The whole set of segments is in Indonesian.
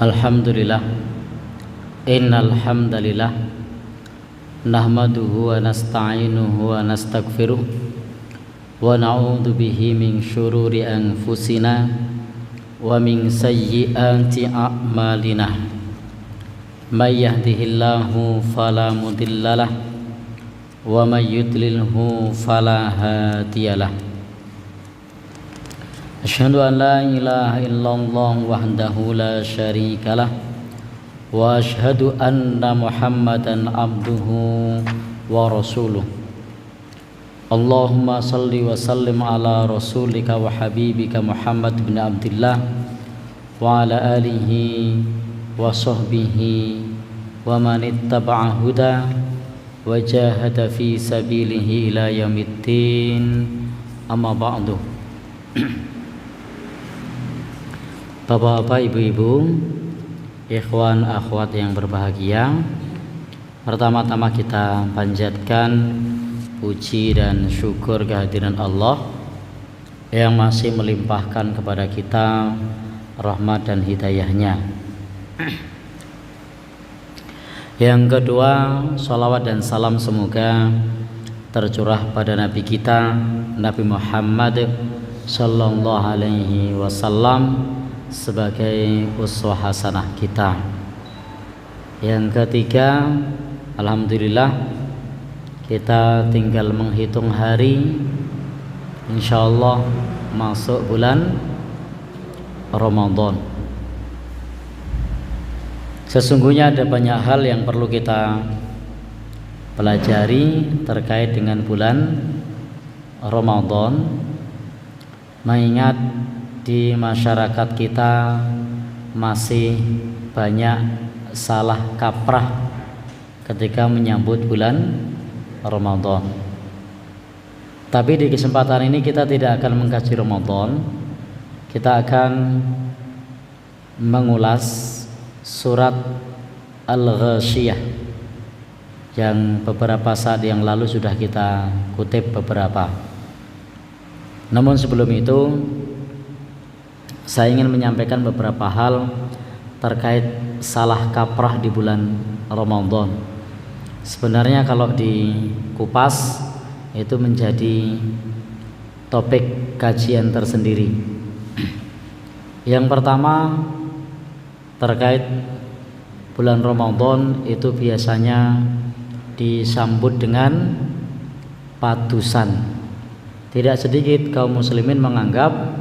Alhamdulillah, innal hamdalillah nahmaduhu wa nasta'inuhu wa nastaghfiruh wa na'udzu bihi min syururi anfusina wa min sayyiati a'malina. May yahdihillahu fala mudhillalah wa may yudlilhu fala hadiyalah. Asyhadu an la ilaha illallah wahdahu la syarikalah wa asyhadu anna Muhammadan abduhu wa rasuluh. Allahumma salli wa sallim ala rasulika wa habibika Muhammad bin Abdullah wa ala alihi wa sahbihi wa man ittaba'a huda wa jahada fi sabilihi ila yaumiddin. Amma ba'du. Bapak-bapak, ibu-ibu, ikhwan akhwat yang berbahagia, pertama-tama kita panjatkan puji dan syukur kehadiran Allah yang masih melimpahkan kepada kita rahmat dan hidayahnya. Yang kedua, salawat dan salam semoga tercurah pada Nabi kita, Nabi Muhammad sallallahu alaihi wasallam, sebagai uswah hasanah kita. Yang ketiga, alhamdulillah kita tinggal menghitung hari, insyaallah masuk bulan Ramadan. Sesungguhnya ada banyak hal yang perlu kita pelajari terkait dengan bulan Ramadan, mengingat di masyarakat kita masih banyak salah kaprah ketika menyambut bulan Ramadan. Tapi di kesempatan ini kita tidak akan mengkaji Ramadan. Kita akan mengulas surat Al-Ghasyiyah yang beberapa saat yang lalu sudah kita kutip beberapa. Namun sebelum itu saya ingin menyampaikan beberapa hal terkait salah kaprah di bulan Ramadan. Sebenarnya kalau dikupas itu menjadi topik kajian tersendiri. Yang pertama terkait bulan Ramadan itu biasanya disambut dengan padusan. Tidak sedikit kaum muslimin menganggap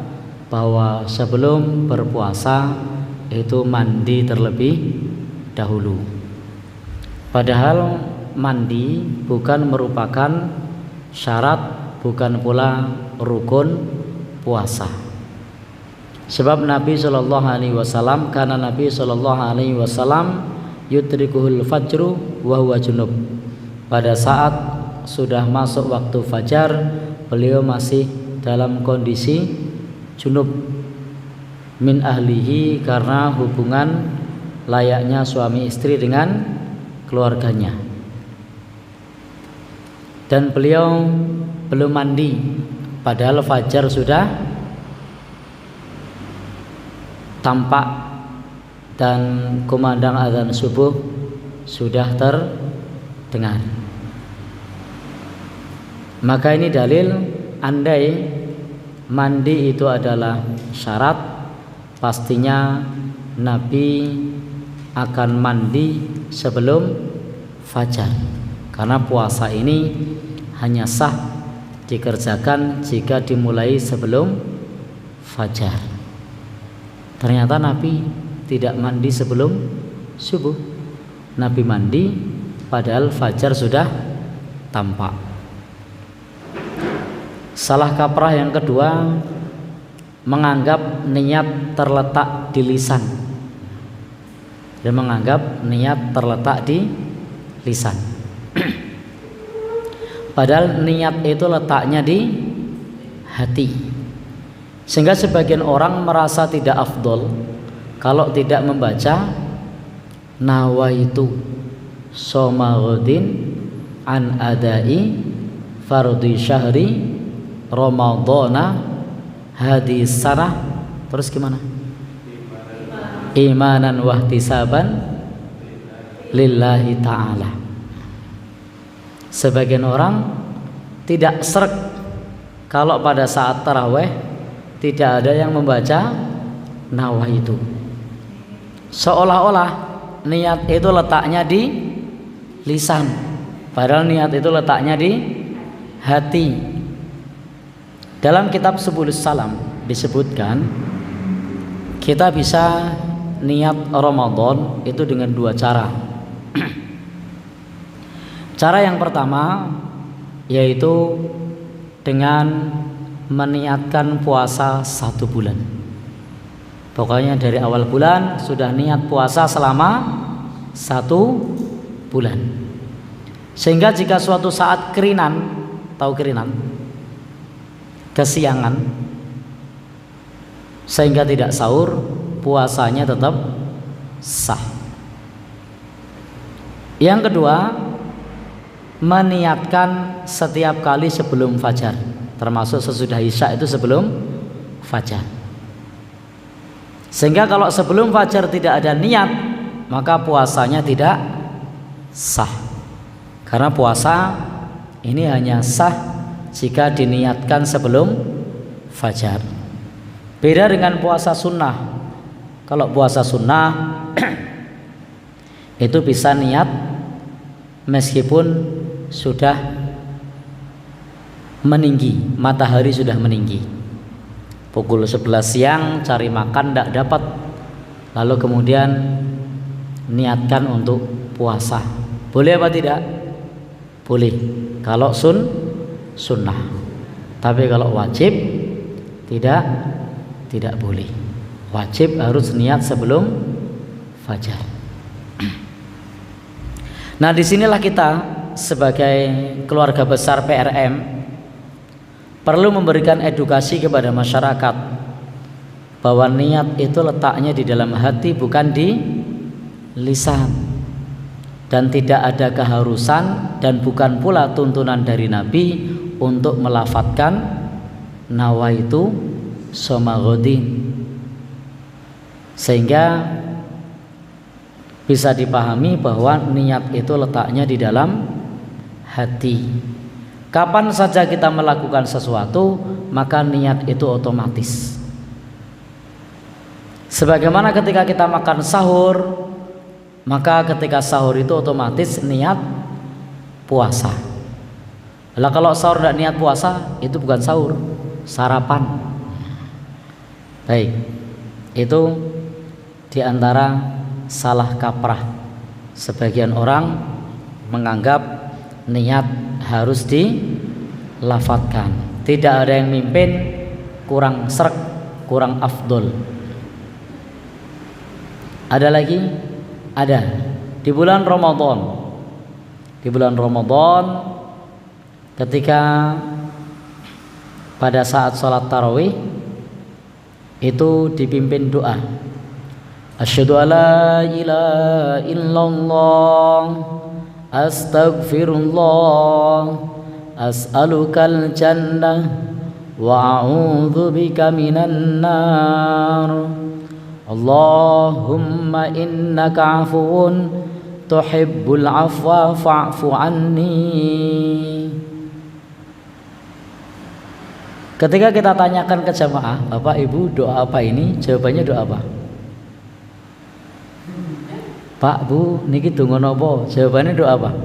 bahwa sebelum berpuasa itu mandi terlebih dahulu. Padahal mandi bukan merupakan syarat, bukan pula rukun puasa. Sebab Nabi sallallahu alaihi wasallam, karena Nabi sallallahu alaihi wasallam yudrikuhul fajru wa huwa junub. Pada saat sudah masuk waktu fajar, beliau masih dalam kondisi junub min ahlihi, karena hubungan layaknya suami istri dengan keluarganya. Dan beliau belum mandi padahal fajar sudah tampak dan kumandang azan subuh sudah terdengar. Maka ini dalil andai mandi itu adalah syarat, pastinya Nabi akan mandi sebelum fajar. Karena puasa ini hanya sah dikerjakan jika dimulai sebelum fajar. Ternyata Nabi tidak mandi sebelum subuh. Nabi mandi padahal fajar sudah tampak. Salah kaprah yang kedua, menganggap niat terletak di lisan. Dan menganggap niat terletak di lisan. Padahal niat itu letaknya di hati. Sehingga sebagian orang merasa tidak afdol kalau tidak membaca nawaitu shoma ghadin an adai fardhi syahri Ramadhana hadis sanah. Terus gimana? imanan wahtisaban lillahi ta'ala. Sebagian orang tidak sreg kalau pada saat taraweh tidak ada yang membaca nawaitu. Seolah-olah niat itu letaknya di lisan, padahal niat itu letaknya di hati. Dalam kitab Subulus Salam disebutkan kita bisa niat Ramadan itu dengan dua cara. Cara yang pertama yaitu dengan meniatkan puasa 1 bulan. Pokoknya dari awal bulan sudah niat puasa selama 1 bulan. Sehingga jika suatu saat kerinan, tahu kerinan? Kesiangan, sehingga tidak sahur, puasanya tetap sah. Yang kedua, meniatkan setiap kali sebelum fajar, termasuk sesudah isya itu sebelum fajar. Sehingga kalau sebelum fajar tidak ada niat, maka puasanya tidak sah. Karena puasa ini hanya sah jika diniatkan sebelum fajar. Beda dengan puasa sunnah. Kalau puasa sunnah itu bisa niat meskipun sudah meninggi, matahari sudah meninggi. Pukul 11 siang cari makan tidak dapat, lalu kemudian niatkan untuk puasa. Boleh apa tidak? Boleh kalau sunnah. Tapi kalau wajib tidak boleh. Wajib harus niat sebelum fajar. Nah, disinilah kita sebagai keluarga besar PRM perlu memberikan edukasi kepada masyarakat bahwa niat itu letaknya di dalam hati, bukan di lisan, dan tidak ada keharusan dan bukan pula tuntunan dari Nabi untuk melafadzkan nawaitu somagodin, sehingga bisa dipahami bahwa niat itu letaknya di dalam hati. Kapan saja kita melakukan sesuatu, maka niat itu otomatis. Sebagaimana ketika kita makan sahur, maka ketika sahur itu otomatis niat puasa. Lah kalau sahur tidak niat puasa, itu bukan sahur, sarapan. Baik, itu diantara salah kaprah sebagian orang menganggap niat harus dilafadzkan. Tidak ada yang mimpin kurang sreg, kurang afdol. Ada lagi? Ada. Di bulan Ramadan. Di bulan Ramadan ketika pada saat sholat tarawih itu dipimpin doa. Asyhadu alla ilaha illallah, astaghfirullah, as'alukal jannah wa a'udzu bika minan nar. Allahumma innaka 'afuwun tuhibbul 'afwa fa'fu anni. Ketika kita tanyakan ke jamaah, Bapak Ibu doa apa ini? Jawabannya doa apa? Pak Bu, niki donga napa? Jawabannya doa apa?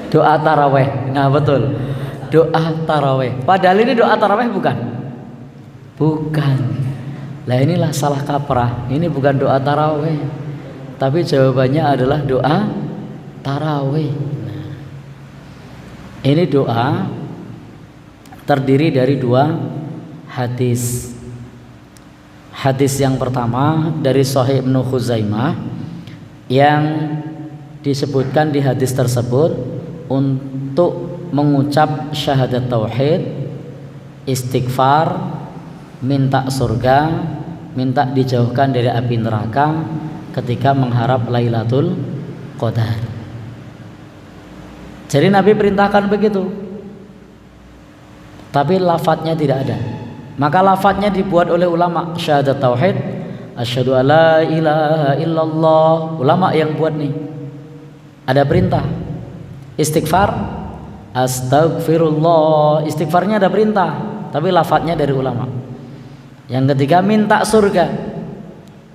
Doa taraweh. Nah betul, doa taraweh. Padahal ini doa taraweh bukan? Bukan. Lah inilah salah kaprah. Ini bukan doa taraweh, tapi jawabannya adalah doa taraweh. Nah, ini doa terdiri dari 2 hadis. Hadis yang pertama dari Sahih Ibnu Khuzaimah yang disebutkan di hadis tersebut untuk mengucap syahadat tauhid, istighfar, minta surga, minta dijauhkan dari api neraka ketika mengharap Lailatul Qadar. Jadi Nabi perintahkan begitu, tapi lafadznya tidak ada. Maka lafadznya dibuat oleh ulama syahadat tauhid, asyhadu alla ilaha illallah. Ulama yang buat nih. Ada perintah istighfar, astagfirullah. Istighfarnya ada perintah, tapi lafadznya dari ulama. Yang ketiga minta surga,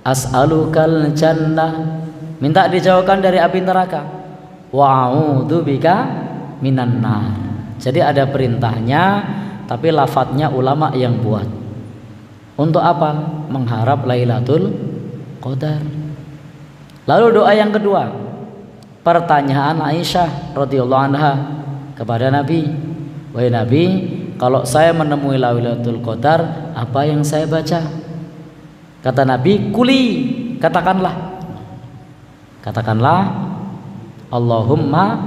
as'alukal jannah, minta dijauhkan dari api neraka, wa'udzubika minan nar. Jadi ada perintahnya, tapi lafadznya ulama yang buat. Untuk apa? Mengharap Lailatul Qadar. Lalu doa yang kedua, pertanyaan Aisyah radhiyallahu anha kepada Nabi, wahai Nabi, kalau saya menemui Lailatul Qadar, apa yang saya baca? Kata Nabi, kuli, katakanlah, Allahumma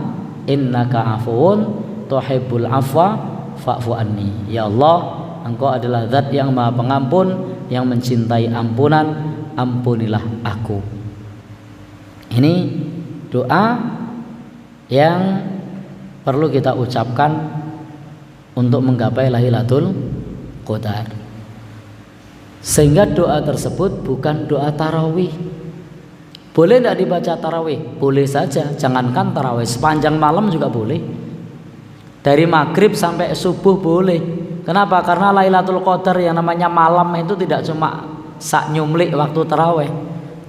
innaka afuun tuhibbul afwa fa'fu anni. Ya Allah, Engkau adalah zat yang maha pengampun, yang mencintai ampunan, ampunilah aku. Ini doa yang perlu kita ucapkan untuk menggapai Lailatul Qadar. Sehingga doa tersebut bukan doa tarawih. Boleh tidak dibaca tarawih? Boleh saja, jangankan tarawih, sepanjang malam juga boleh. Dari maghrib sampai subuh boleh. Kenapa? Karena Lailatul Qadar yang namanya malam itu tidak cuma sak nyumlik waktu tarawih,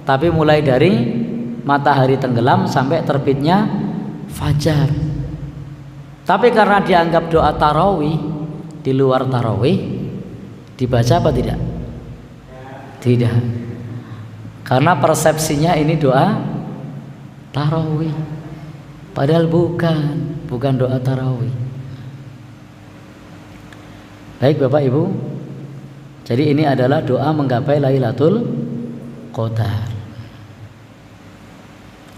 tapi mulai dari matahari tenggelam sampai terbitnya fajar. Tapi karena dianggap doa tarawih, di luar tarawih dibaca apa tidak? Tidak. Karena persepsinya ini doa tarawih, padahal bukan doa tarawih. Baik Bapak Ibu, jadi ini adalah doa menggapai Lailatul Qadar.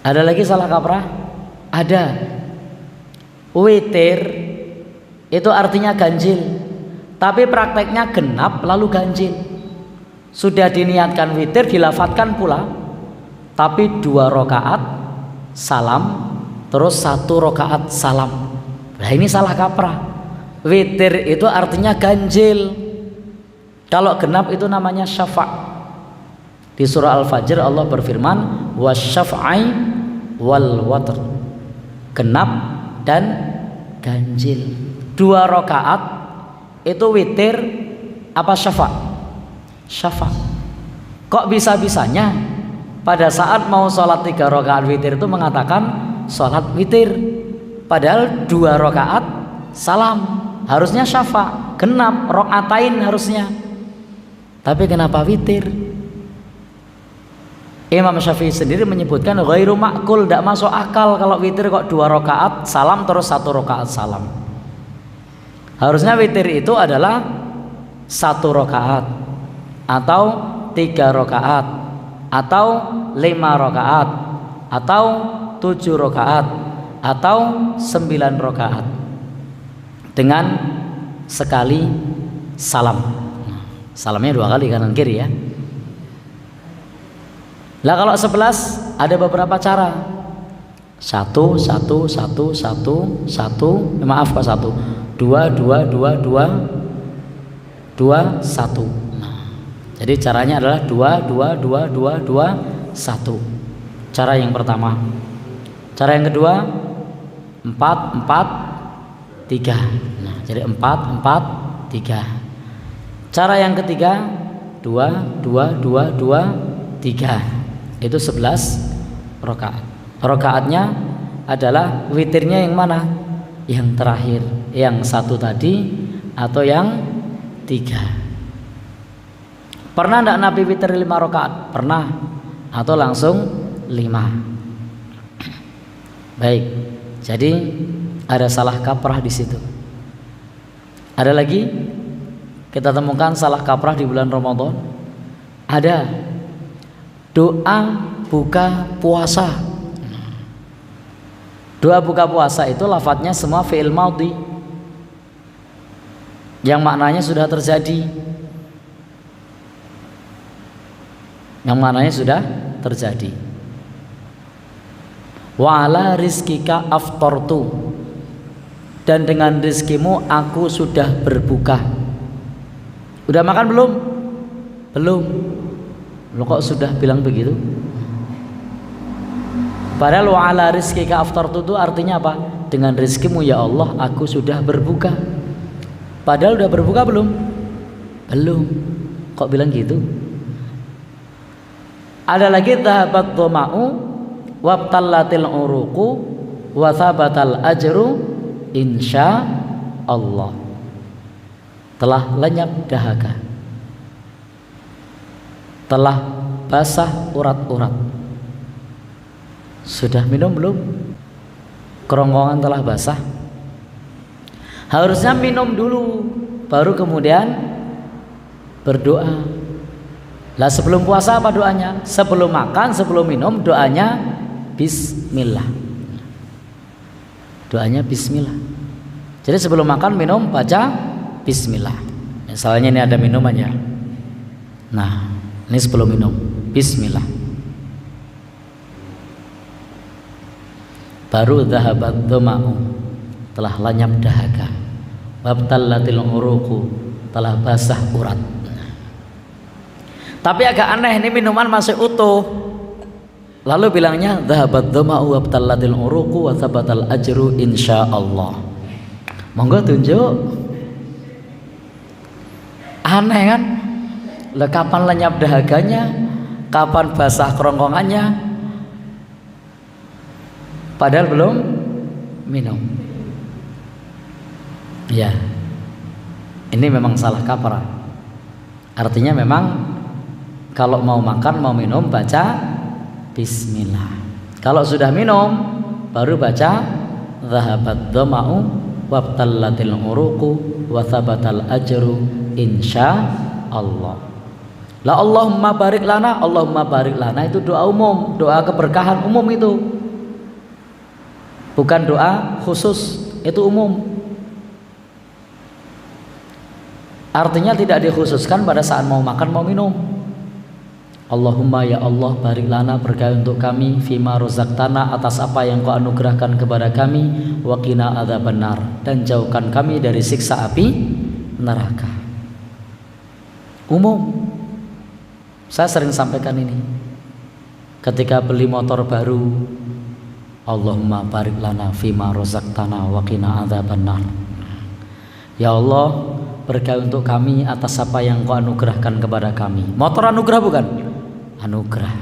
Ada lagi salah kaprah? Ada. Witir itu artinya ganjil, tapi prakteknya genap lalu ganjil. Sudah diniatkan witir, dilafatkan pula, tapi 2 rakaat salam, terus 1 rakaat salam. Nah ini salah kaprah. Witir itu artinya ganjil, kalau genap itu namanya syafa'. Di surah Al-Fajr Allah berfirman, wasyaf'i wal watr, genap dan ganjil. 2 rakaat itu witir apa syafa'? Syafa'. Kok bisa-bisanya pada saat mau sholat 3 rakaat witir itu mengatakan sholat witir, padahal 2 rakaat salam, harusnya syafa', genap, rakaatain harusnya. Tapi kenapa witir? Imam Syafi'i sendiri menyebutkan ghairu ma'kul, tidak masuk akal kalau witir kok 2 rakaat salam terus 1 rakaat salam. Harusnya witir itu adalah 1 rakaat atau 3 rakaat atau 5 rakaat atau 7 rakaat atau 9 rakaat dengan sekali salam. Salamnya 2 kali kanan kiri ya. Lah kalau 11 ada beberapa cara. 1 1 1 1 1 1, maaf kok 1 2 2 2 2 2 1. Nah, jadi caranya adalah 2 2 2 2 2 1. Cara yang pertama. Cara yang kedua 4 4 3. Nah, jadi 4 4 3. Cara yang ketiga 2 2 2 2 3. Itu 11 rakaat. Rakaatnya adalah witirnya yang mana? Yang terakhir, yang 1 tadi atau yang 3. Pernah enggak Nabi witir 5 rakaat? Pernah. Atau langsung 5. Baik. Jadi ada salah kaprah di situ. Ada lagi kita temukan salah kaprah di bulan Ramadan. Ada doa buka puasa. Doa buka puasa itu lafadznya semua fi'il madhi yang maknanya sudah terjadi, Wa ala rizkika aftartu, dan dengan rizkimu aku sudah berbuka. Udah makan belum? Belum. Lo kok sudah bilang begitu? Padahal wa ala rizqika aftartu itu artinya apa? Dengan rizkimu ya Allah aku sudah berbuka. Padahal udah berbuka belum? Belum. Kok bilang gitu? Ada lagi dhahabat dhama'u wabtallatil uruqu wa thabatal ajru insya Allah. Telah lenyap dahaga, telah basah urat-urat. Sudah minum belum? Kerongkongan telah basah. Harusnya minum dulu, baru kemudian berdoa. Lah sebelum puasa apa doanya? Sebelum makan, sebelum minum doanya bismillah. Doanya bismillah. Jadi sebelum makan minum baca bismillah. Misalnya ini ada minumannya. Nah, ini sebelum minum bismillah. Baru dhahabat dhama'u, telah lenyap dahaga. Wabtallatil uruqu, telah basah urat. Tapi agak aneh, ini minuman masih utuh. Lalu bilangnya dhahabat dhama'u wabtallatil uruqu wa thabatal ajru insyaallah. Monggo tunjuk. Aneh kan? Lah kapan lenyap dahaganya? Kapan basah kerongkongannya? Padahal belum minum. Ya. Ini memang salah kaprah. Artinya memang kalau mau makan, mau minum baca bismillah. Kalau sudah minum baru baca dhahabat dhama'u wabtallatil uruqu wa thabatal ajru insya Allah. La Allahumma barik lana, Allahumma barik lana itu doa umum, doa keberkahan umum itu. Bukan doa khusus, itu umum. Artinya tidak dikhususkan pada saat mau makan, mau minum. Allahumma ya Allah barik lana, berkah untuk kami fima rozaqtana, atas apa yang kau anugerahkan kepada kami, wa qina adzabannar, dan jauhkan kami dari siksa api neraka. Umum. Saya sering sampaikan ini. Ketika beli motor baru, Allahumma barik lana fima rozaqtana wa qina adzabannar. Ya Allah, berkah untuk kami atas apa yang kau anugerahkan kepada kami. Motor anugerah bukan? Anugerah.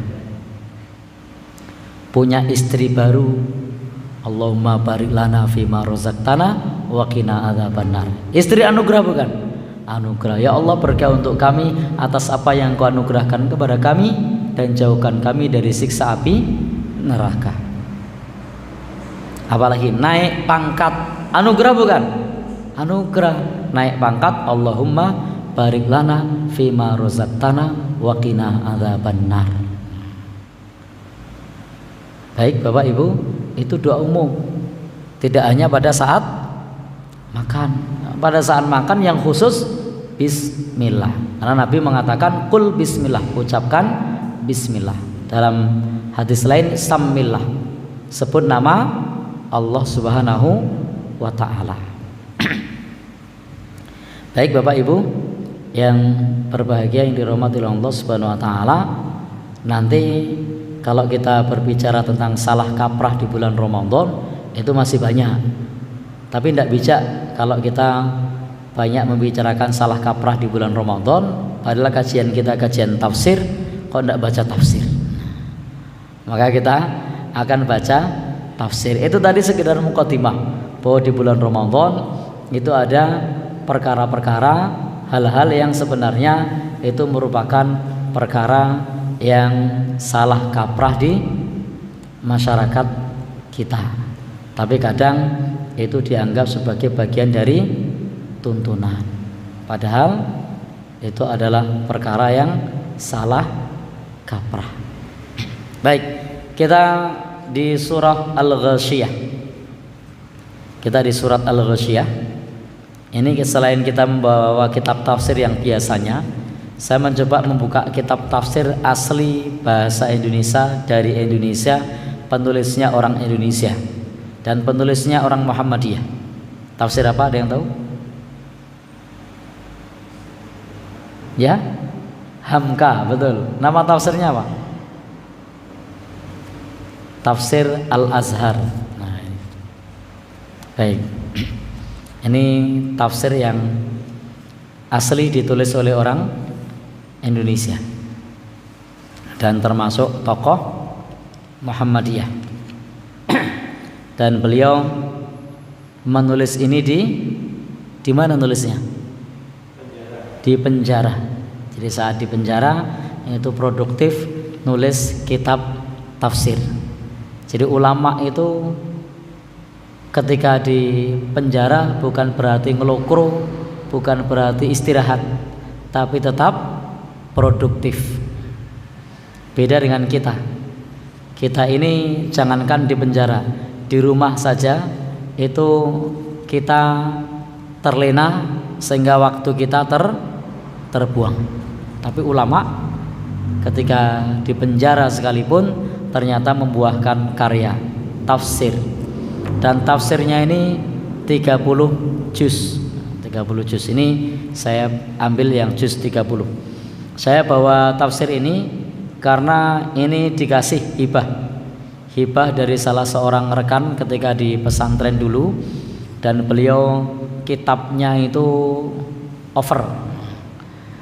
Punya istri baru, Allahumma barik lana fima rozaqtana wa qina adzabannar. Istri anugerah bukan? Anugerah. Ya Allah, berkah untuk kami atas apa yang kau anugerahkan kepada kami, dan jauhkan kami dari siksa api neraka. Apalagi naik pangkat, anugerah bukan? Anugerah. Naik pangkat, Allahumma barik lana fima rozaqtana wa qina adzabannar. Baik Bapak Ibu, itu doa umum. Tidak hanya pada saat makan. Pada saat makan yang khusus bismillah. Karena Nabi mengatakan kul bismillah, ucapkan bismillah. Dalam hadis lain sammillah, sebut nama Allah Subhanahu wa taala. Baik Bapak Ibu yang berbahagia, yang dirahmati oleh Allah Subhanahu wa taala, nanti kalau kita berbicara tentang salah kaprah di bulan Ramadan itu masih banyak. Tapi tidak bijak kalau kita banyak membicarakan salah kaprah di bulan Ramadan, padahal kajian kita kajian tafsir, kok tidak baca tafsir. Maka kita akan baca tafsir. Itu tadi sekedar mukadimah bahwa di bulan Ramadan itu ada perkara-perkara, hal-hal yang sebenarnya itu merupakan perkara yang salah kaprah di masyarakat kita. Tapi kadang itu dianggap sebagai bagian dari tuntunan. Padahal itu adalah perkara yang salah kaprah. Baik, kita di surah Al-Ghasyiyah. Kita di surat Al-Ghasyiyah. Ini selain kita membawa kitab tafsir yang biasanya, saya mencoba membuka kitab tafsir asli bahasa Indonesia dari Indonesia, penulisnya orang Indonesia dan penulisnya orang Muhammadiyah. Tafsir apa, ada yang tahu? Ya, Hamka, betul. Nama tafsirnya apa? Tafsir Al-Azhar. Nah, ini. Baik. Ini tafsir yang asli ditulis oleh orang Indonesia dan termasuk tokoh Muhammadiyah. Dan beliau menulis ini di mana nulisnya? Di penjara. Jadi saat di penjara itu produktif nulis kitab tafsir. Jadi ulama itu ketika di penjara bukan berarti ngelokro, bukan berarti istirahat, tapi tetap produktif. Beda dengan kita. Kita ini jangankan di penjara, di rumah saja itu kita terlena sehingga waktu kita terbuang. Tapi ulama ketika di penjara sekalipun ternyata membuahkan karya tafsir. Dan tafsirnya ini 30 juz. 30 juz ini saya ambil yang juz 30. Saya bawa tafsir ini karena ini dikasih hibah dari salah seorang rekan ketika di pesantren dulu, dan beliau kitabnya itu over,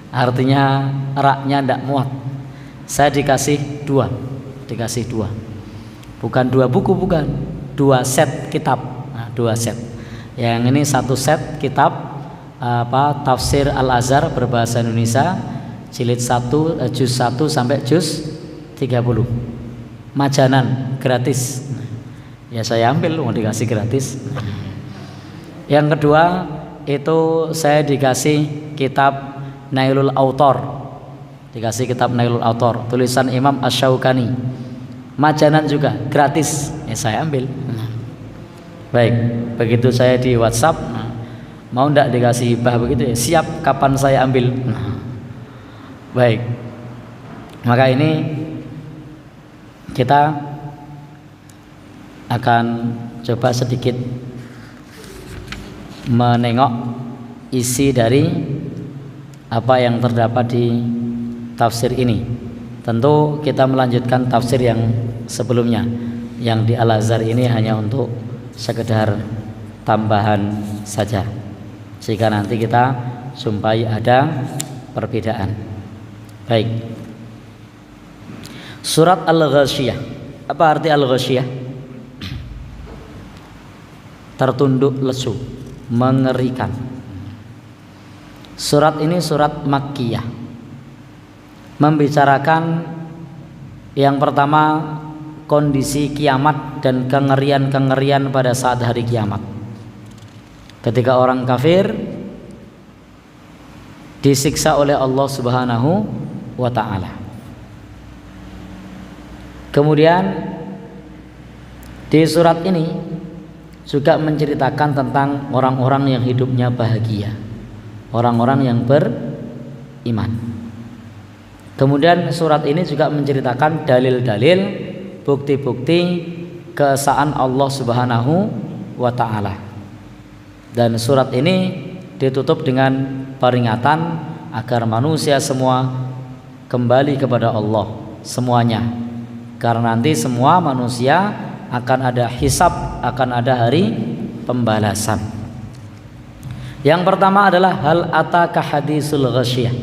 artinya raknya tidak muat. Saya dikasih dua, bukan 2 buku, bukan 2 set kitab. Nah, 2 set. Yang ini 1 set kitab tafsir Al-Azhar berbahasa Indonesia, jilid 1 juz 1 sampai juz 30. Majanan gratis. Ya saya ambil, mau dikasih gratis. Yang kedua itu saya dikasih kitab Nailul Autor. Dikasih kitab Nailul Autor, tulisan Imam Asy-Syaukani. Majanan juga gratis. Ya saya ambil. Baik, begitu saya di WhatsApp, mau ndak dikasih hibah begitu ya? Siap, kapan saya ambil. Baik. Maka ini kita akan coba sedikit menengok isi dari apa yang terdapat di tafsir ini. Tentu kita melanjutkan tafsir yang sebelumnya. Yang di Al-Azhar ini hanya untuk sekedar tambahan saja, jika nanti kita jumpai ada perbedaan. Baik. Surat Al-Ghasyiyah. Apa arti Al-Ghasyiyah? Tertunduk lesu, mengerikan. Surat ini surat Makkiyah, membicarakan yang pertama kondisi kiamat dan kengerian-kengerian pada saat hari kiamat, ketika orang kafir disiksa oleh Allah Subhanahu wa ta'ala. Kemudian di surat ini juga menceritakan tentang orang-orang yang hidupnya bahagia, orang-orang yang beriman. Kemudian surat ini juga menceritakan dalil-dalil, bukti-bukti keesaan Allah Subhanahu wa ta'ala. Dan surat ini ditutup dengan peringatan agar manusia semua kembali kepada Allah semuanya, karena nanti semua manusia akan ada hisab, akan ada hari pembalasan. Yang pertama adalah hal ataka hadisul ghasyiyah.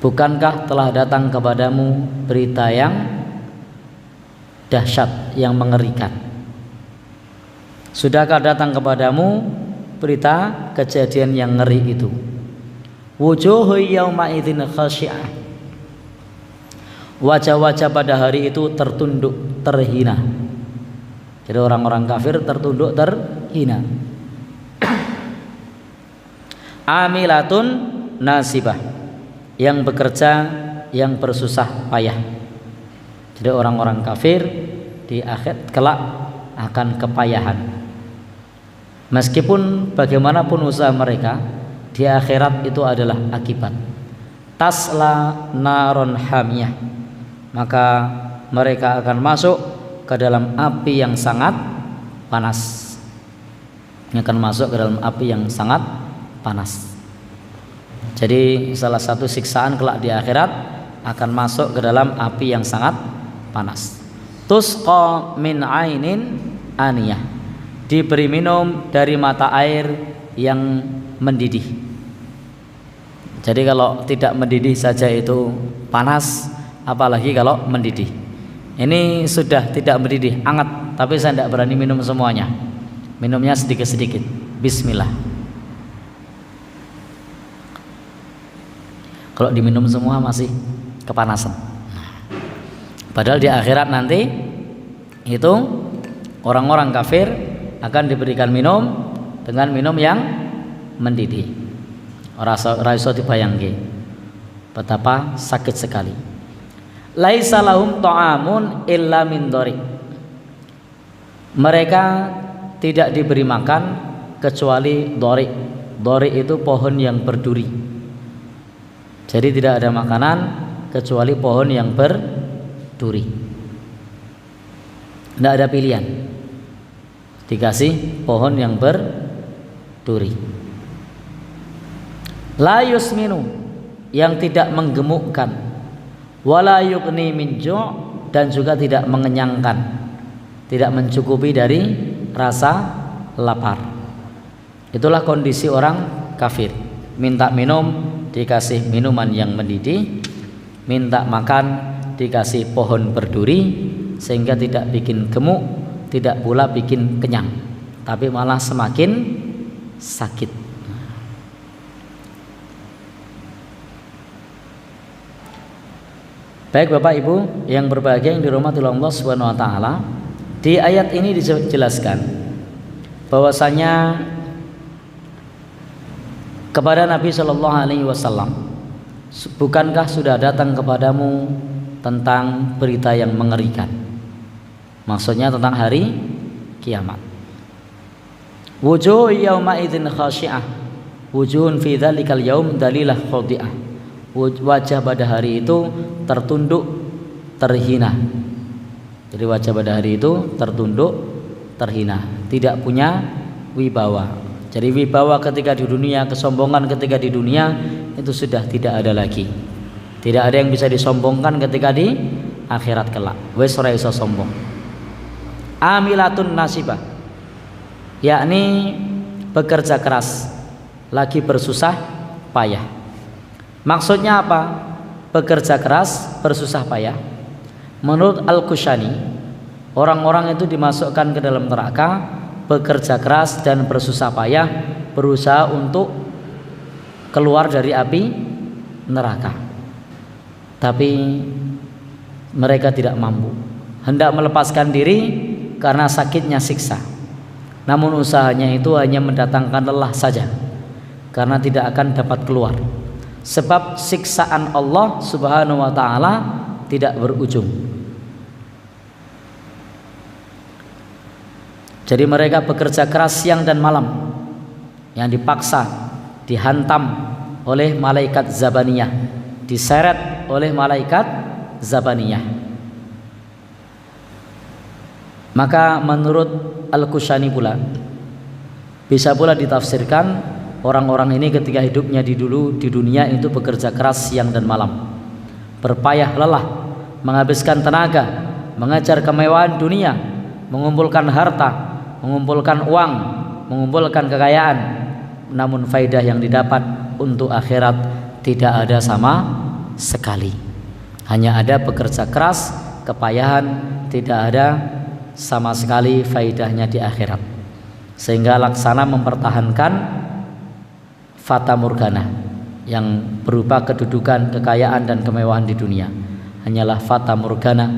Bukankah telah datang kepadamu berita yang dahsyat, yang mengerikan? Sudahkah datang kepadamu berita kejadian yang ngeri itu? Wujuhu yauma idzin khasyi'ah. Wajah-wajah pada hari itu tertunduk, terhina. Jadi orang-orang kafir tertunduk, terhina. Amilatun nasibah, yang bekerja, yang bersusah payah. Jadi orang-orang kafir di akhir kelak akan kepayahan. Meskipun bagaimanapun usaha mereka, di akhirat itu adalah akibat. Tasla naron hamiyah, maka mereka akan masuk ke dalam api yang sangat panas. Akan masuk ke dalam api yang sangat panas. Jadi salah satu siksaan kelak di akhirat akan masuk ke dalam api yang sangat panas. Tusqa min ainin aniyah, diberi minum dari mata air yang mendidih. Jadi kalau tidak mendidih saja itu panas, apalagi kalau mendidih. Ini sudah tidak mendidih, hangat, tapi saya tidak berani minum semuanya. Minumnya sedikit-sedikit. Bismillah. Kalau diminum semua masih kepanasan. Padahal di akhirat nanti itu orang-orang kafir akan diberikan minum dengan minum yang mendidih. Ora iso dibayangke betapa sakit sekali. Laisa lahum ta'amun illa min dhari. Mereka tidak diberi makan kecuali dhari. Dhari itu pohon yang berduri. Jadi tidak ada makanan kecuali pohon yang berduri. Tidak ada pilihan. Dikasih pohon yang berduri. La yusminu, yang tidak menggemukkan, wala yughni min ju', dan juga tidak mengenyangkan, tidak mencukupi dari rasa lapar. Itulah kondisi orang kafir. Minta minum dikasih minuman yang mendidih, minta makan dikasih pohon berduri, sehingga tidak bikin gemuk, tidak pula bikin kenyang, tapi malah semakin sakit. Baik Bapak Ibu yang berbahagia yang dirahmati Allah Subhanahu wa taala, di ayat ini dijelaskan bahwasanya kepada Nabi Shallallahu alaihi wasallam, bukankah sudah datang kepadamu tentang berita yang mengerikan? Maksudnya tentang hari kiamat. Wujuh yauma idzin khashi'ah, wujuhun fi dzalikal yaum dalilah khadi'ah. Wajah pada hari itu tertunduk, terhina. Jadi wajah pada hari itu tertunduk, terhina, tidak punya wibawa. Jadi wibawa ketika di dunia, kesombongan ketika di dunia itu sudah tidak ada lagi. Tidak ada yang bisa disombongkan ketika di akhirat kelak. Wes ora iso sombong. Amilatun nasibah, yakni bekerja keras, lagi bersusah payah. Maksudnya apa? Bekerja keras, bersusah payah. Menurut Al-Kushani, orang-orang itu dimasukkan ke dalam neraka, bekerja keras dan bersusah payah, berusaha untuk keluar dari api neraka. Tapi mereka tidak mampu, hendak melepaskan diri karena sakitnya siksa. Namun usahanya itu hanya mendatangkan lelah saja, karena tidak akan dapat keluar. Sebab siksaan Allah Subhanahu wa taala tidak berujung. Jadi mereka bekerja keras siang dan malam, yang dipaksa, dihantam oleh malaikat Zabaniyah, diseret oleh malaikat Zabaniyah. Maka menurut Al-Kushani pula bisa pula ditafsirkan, orang-orang ini ketika hidupnya di dunia itu bekerja keras siang dan malam, berpayah lelah, menghabiskan tenaga, mengejar kemewahan dunia, mengumpulkan harta, mengumpulkan uang, mengumpulkan kekayaan, namun faidah yang didapat untuk akhirat tidak ada sama sekali. Hanya ada bekerja keras, kepayahan, tidak ada sama sekali faidahnya di akhirat. Sehingga laksana mempertahankan fata morgana yang berupa kedudukan, kekayaan dan kemewahan di dunia, hanyalah fata morgana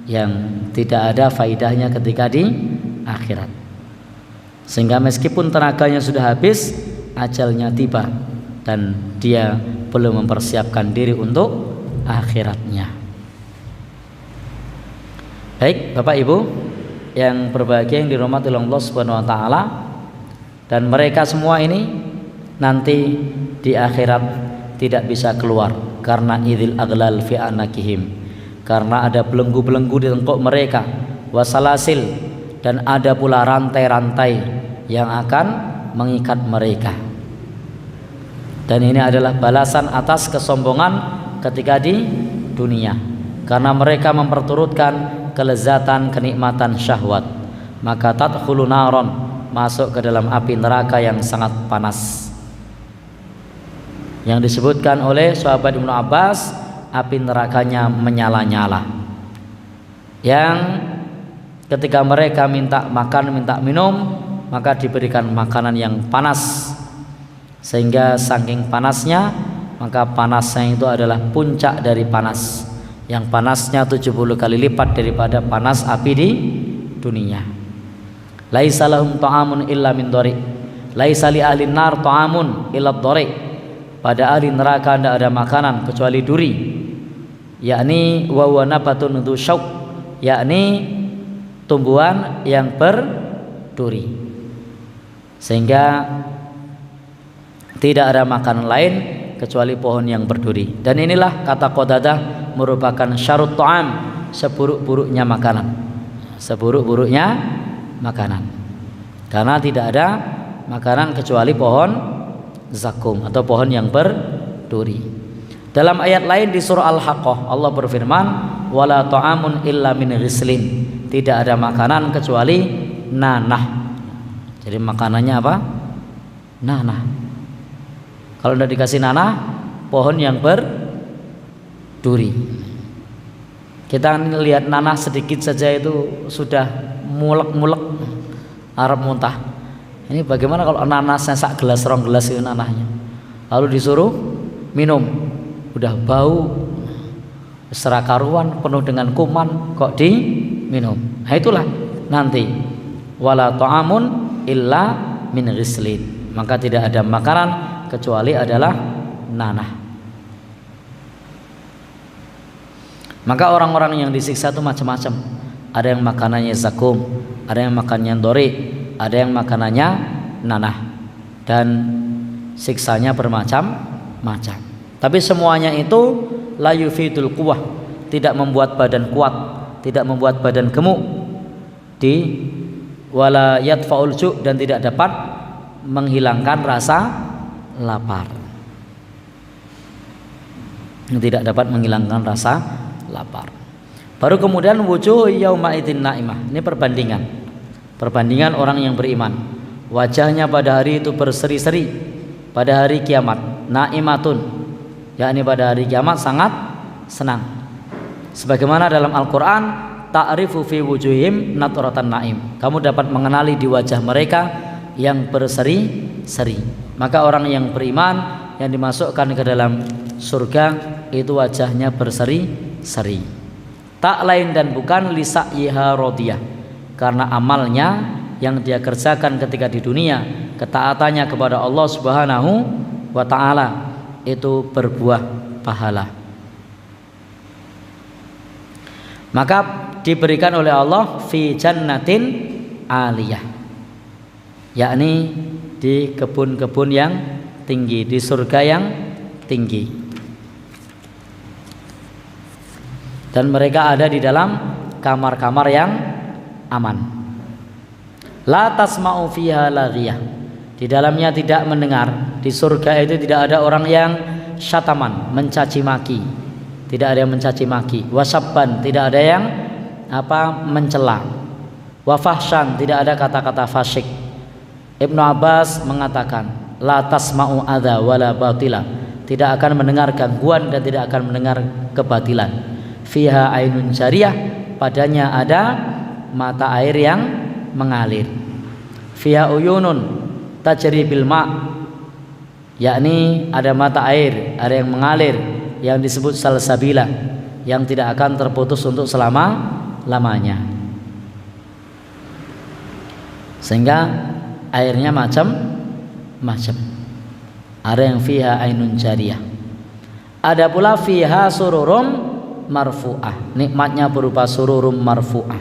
yang tidak ada faidahnya ketika di akhirat. Sehingga meskipun tenaganya sudah habis, ajalnya tiba dan dia belum mempersiapkan diri untuk akhiratnya. Baik Bapak Ibu yang berbahagia yang dirahmati Allah Subhanahu wa taala, dan mereka semua ini nanti di akhirat tidak bisa keluar karena idzil aghlal fi anakihim, karena ada belenggu-belenggu di tengkuk mereka, wasalasil, dan ada pula rantai-rantai yang akan mengikat mereka. Dan ini adalah balasan atas kesombongan ketika di dunia, karena mereka memperturutkan kelezatan, kenikmatan syahwat. Maka tadkhulu naron, masuk ke dalam api neraka yang sangat panas. Yang disebutkan oleh sahabat Ibnu Abbas, api nerakanya menyala-nyala. Yang ketika mereka minta makan, minta minum, maka diberikan makanan yang panas. Sehingga saking panasnya, maka panasnya itu adalah puncak dari panas, yang panasnya 70 kali lipat daripada panas api di dunia. Laisa lahum ta'amun illa min dhari, laisa li ahli nar ta'amun illa dhari. Pada ahli neraka tidak ada makanan kecuali duri, yakni wa huwa nabatun dzu syauq, yakni tumbuhan yang berduri. Sehingga tidak ada makanan lain kecuali pohon yang berduri. Dan inilah kata Qatadah merupakan syarut ta'am, seburuk-buruknya makanan. Seburuk-buruknya makanan. Karena tidak ada makanan kecuali pohon zakum atau pohon yang berduri. Dalam ayat lain di surah Al-Haqqah Allah berfirman, wala ta'amun illa min ghislin, tidak ada makanan kecuali nanah. Jadi makanannya apa? Nanah. Kalau tidak dikasih nanah, pohon yang berduri. Kita lihat nanah sedikit saja itu sudah mulek-mulek, arep muntah. Ini bagaimana kalau nanasnya sak gelas, rong gelas itu nanahnya, lalu disuruh minum, udah bau serakaruan, penuh dengan kuman, kok diminum. Nah itulah nanti wala ta'amun illa min ghislin, maka tidak ada makanan kecuali adalah nanah. Maka orang-orang yang disiksa itu macam-macam. Ada yang makanannya zakum, ada yang makanannya dori, ada yang makanannya nanah, dan siksanya bermacam-macam. Tapi semuanya itu la yufidul quwwah, tidak membuat badan kuat, tidak membuat badan gemuk, di wala yadfaul ju', dan tidak dapat menghilangkan rasa lapar. Tidak dapat menghilangkan rasa lapar. Baru kemudian wujuh yauma idzin naimah. Ini perbandingan orang yang beriman. Wajahnya pada hari itu berseri-seri, pada hari kiamat, naimatun, yakni pada hari kiamat sangat senang. Sebagaimana dalam Al-Quran, ta'rifu fi wujuhim natratan naim, kamu dapat mengenali di wajah mereka yang berseri-seri. Maka orang yang beriman yang dimasukkan ke dalam surga itu wajahnya berseri-seri. Tak lain dan bukan lisa'yiha radiyah, karena amalnya yang dia kerjakan ketika di dunia, ketaatannya kepada Allah Subhanahu wa ta'ala, itu berbuah pahala. Maka diberikan oleh Allah fi jannatin aliyah, yakni di kebun-kebun yang tinggi, di surga yang tinggi. Dan mereka ada di dalam kamar-kamar yang aman. La tasma'u fiha laghiyah, di dalamnya tidak mendengar, di surga itu tidak ada orang yang syataman, mencaci maki, tidak ada yang mencaci maki, wasabban, tidak ada yang mencela, wafahsyan, tidak ada kata-kata fasyik. Ibnu Abbas mengatakan la tasma'u adza wala batila, tidak akan mendengar gangguan dan tidak akan mendengar kebatilan. Fiha ainun jariyah, padanya ada mata air yang mengalir. Fiha uyunun tajri bil ma', yakni ada mata air, ada yang mengalir, yang disebut salsabila, yang tidak akan terputus untuk selama-lamanya. Sehingga airnya macam-macam. Ada yang fiha ainun jariyah. Ada pula fiha sururum marfu'ah, nikmatnya berupa sururum marfu'ah,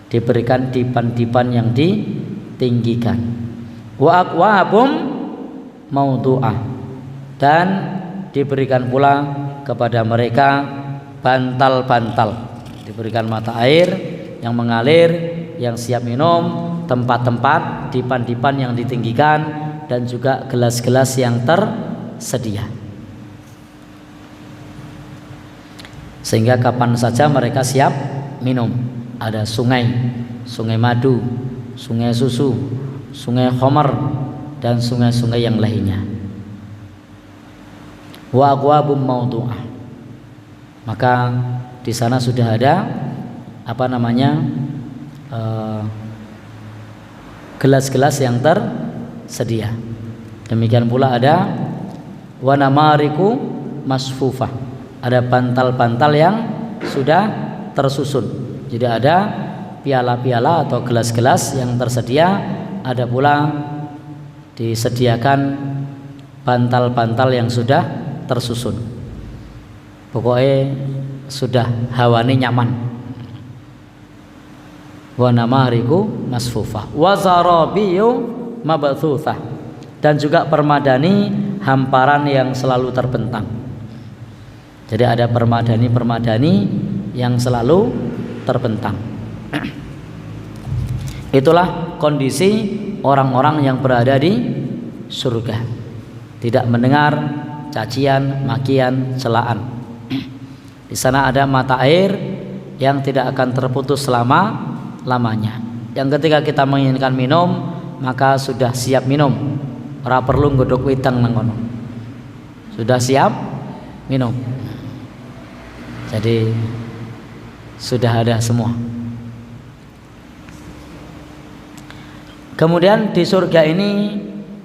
diberikan dipan-dipan yang ditinggikan. Wa aqwabum maudu'ah, dan diberikan pula kepada mereka bantal-bantal, diberikan mata air yang mengalir, yang siap minum, tempat-tempat dipan-dipan yang ditinggikan, dan juga gelas-gelas yang tersedia. Sehingga kapan saja mereka siap minum. Ada sungai, sungai madu, sungai susu, sungai khamar, dan sungai-sungai yang lainnya. Wa aqwabum mawdu'ah. Maka di sana sudah ada gelas-gelas yang tersedia. Demikian pula ada wa namariku masfufah. Ada bantal-bantal yang sudah tersusun. Jadi ada piala-piala atau gelas-gelas yang tersedia, ada pula disediakan bantal-bantal yang sudah tersusun. Pokoknya sudah hawani nyaman. Wa namariku masfufah wa zarabiyu mabthuthah, dan juga permadani hamparan yang selalu terbentang. Jadi ada permadani-permadani yang selalu terbentang. Itulah kondisi orang-orang yang berada di surga. Tidak mendengar cacian, makian, celaan. Di sana ada mata air yang tidak akan terputus selama-lamanya. Yang ketika kita menginginkan minum, maka sudah siap minum. Ora perlu nggodhok wedang nang kono. Sudah siap minum. Jadi sudah ada semua. Kemudian di surga ini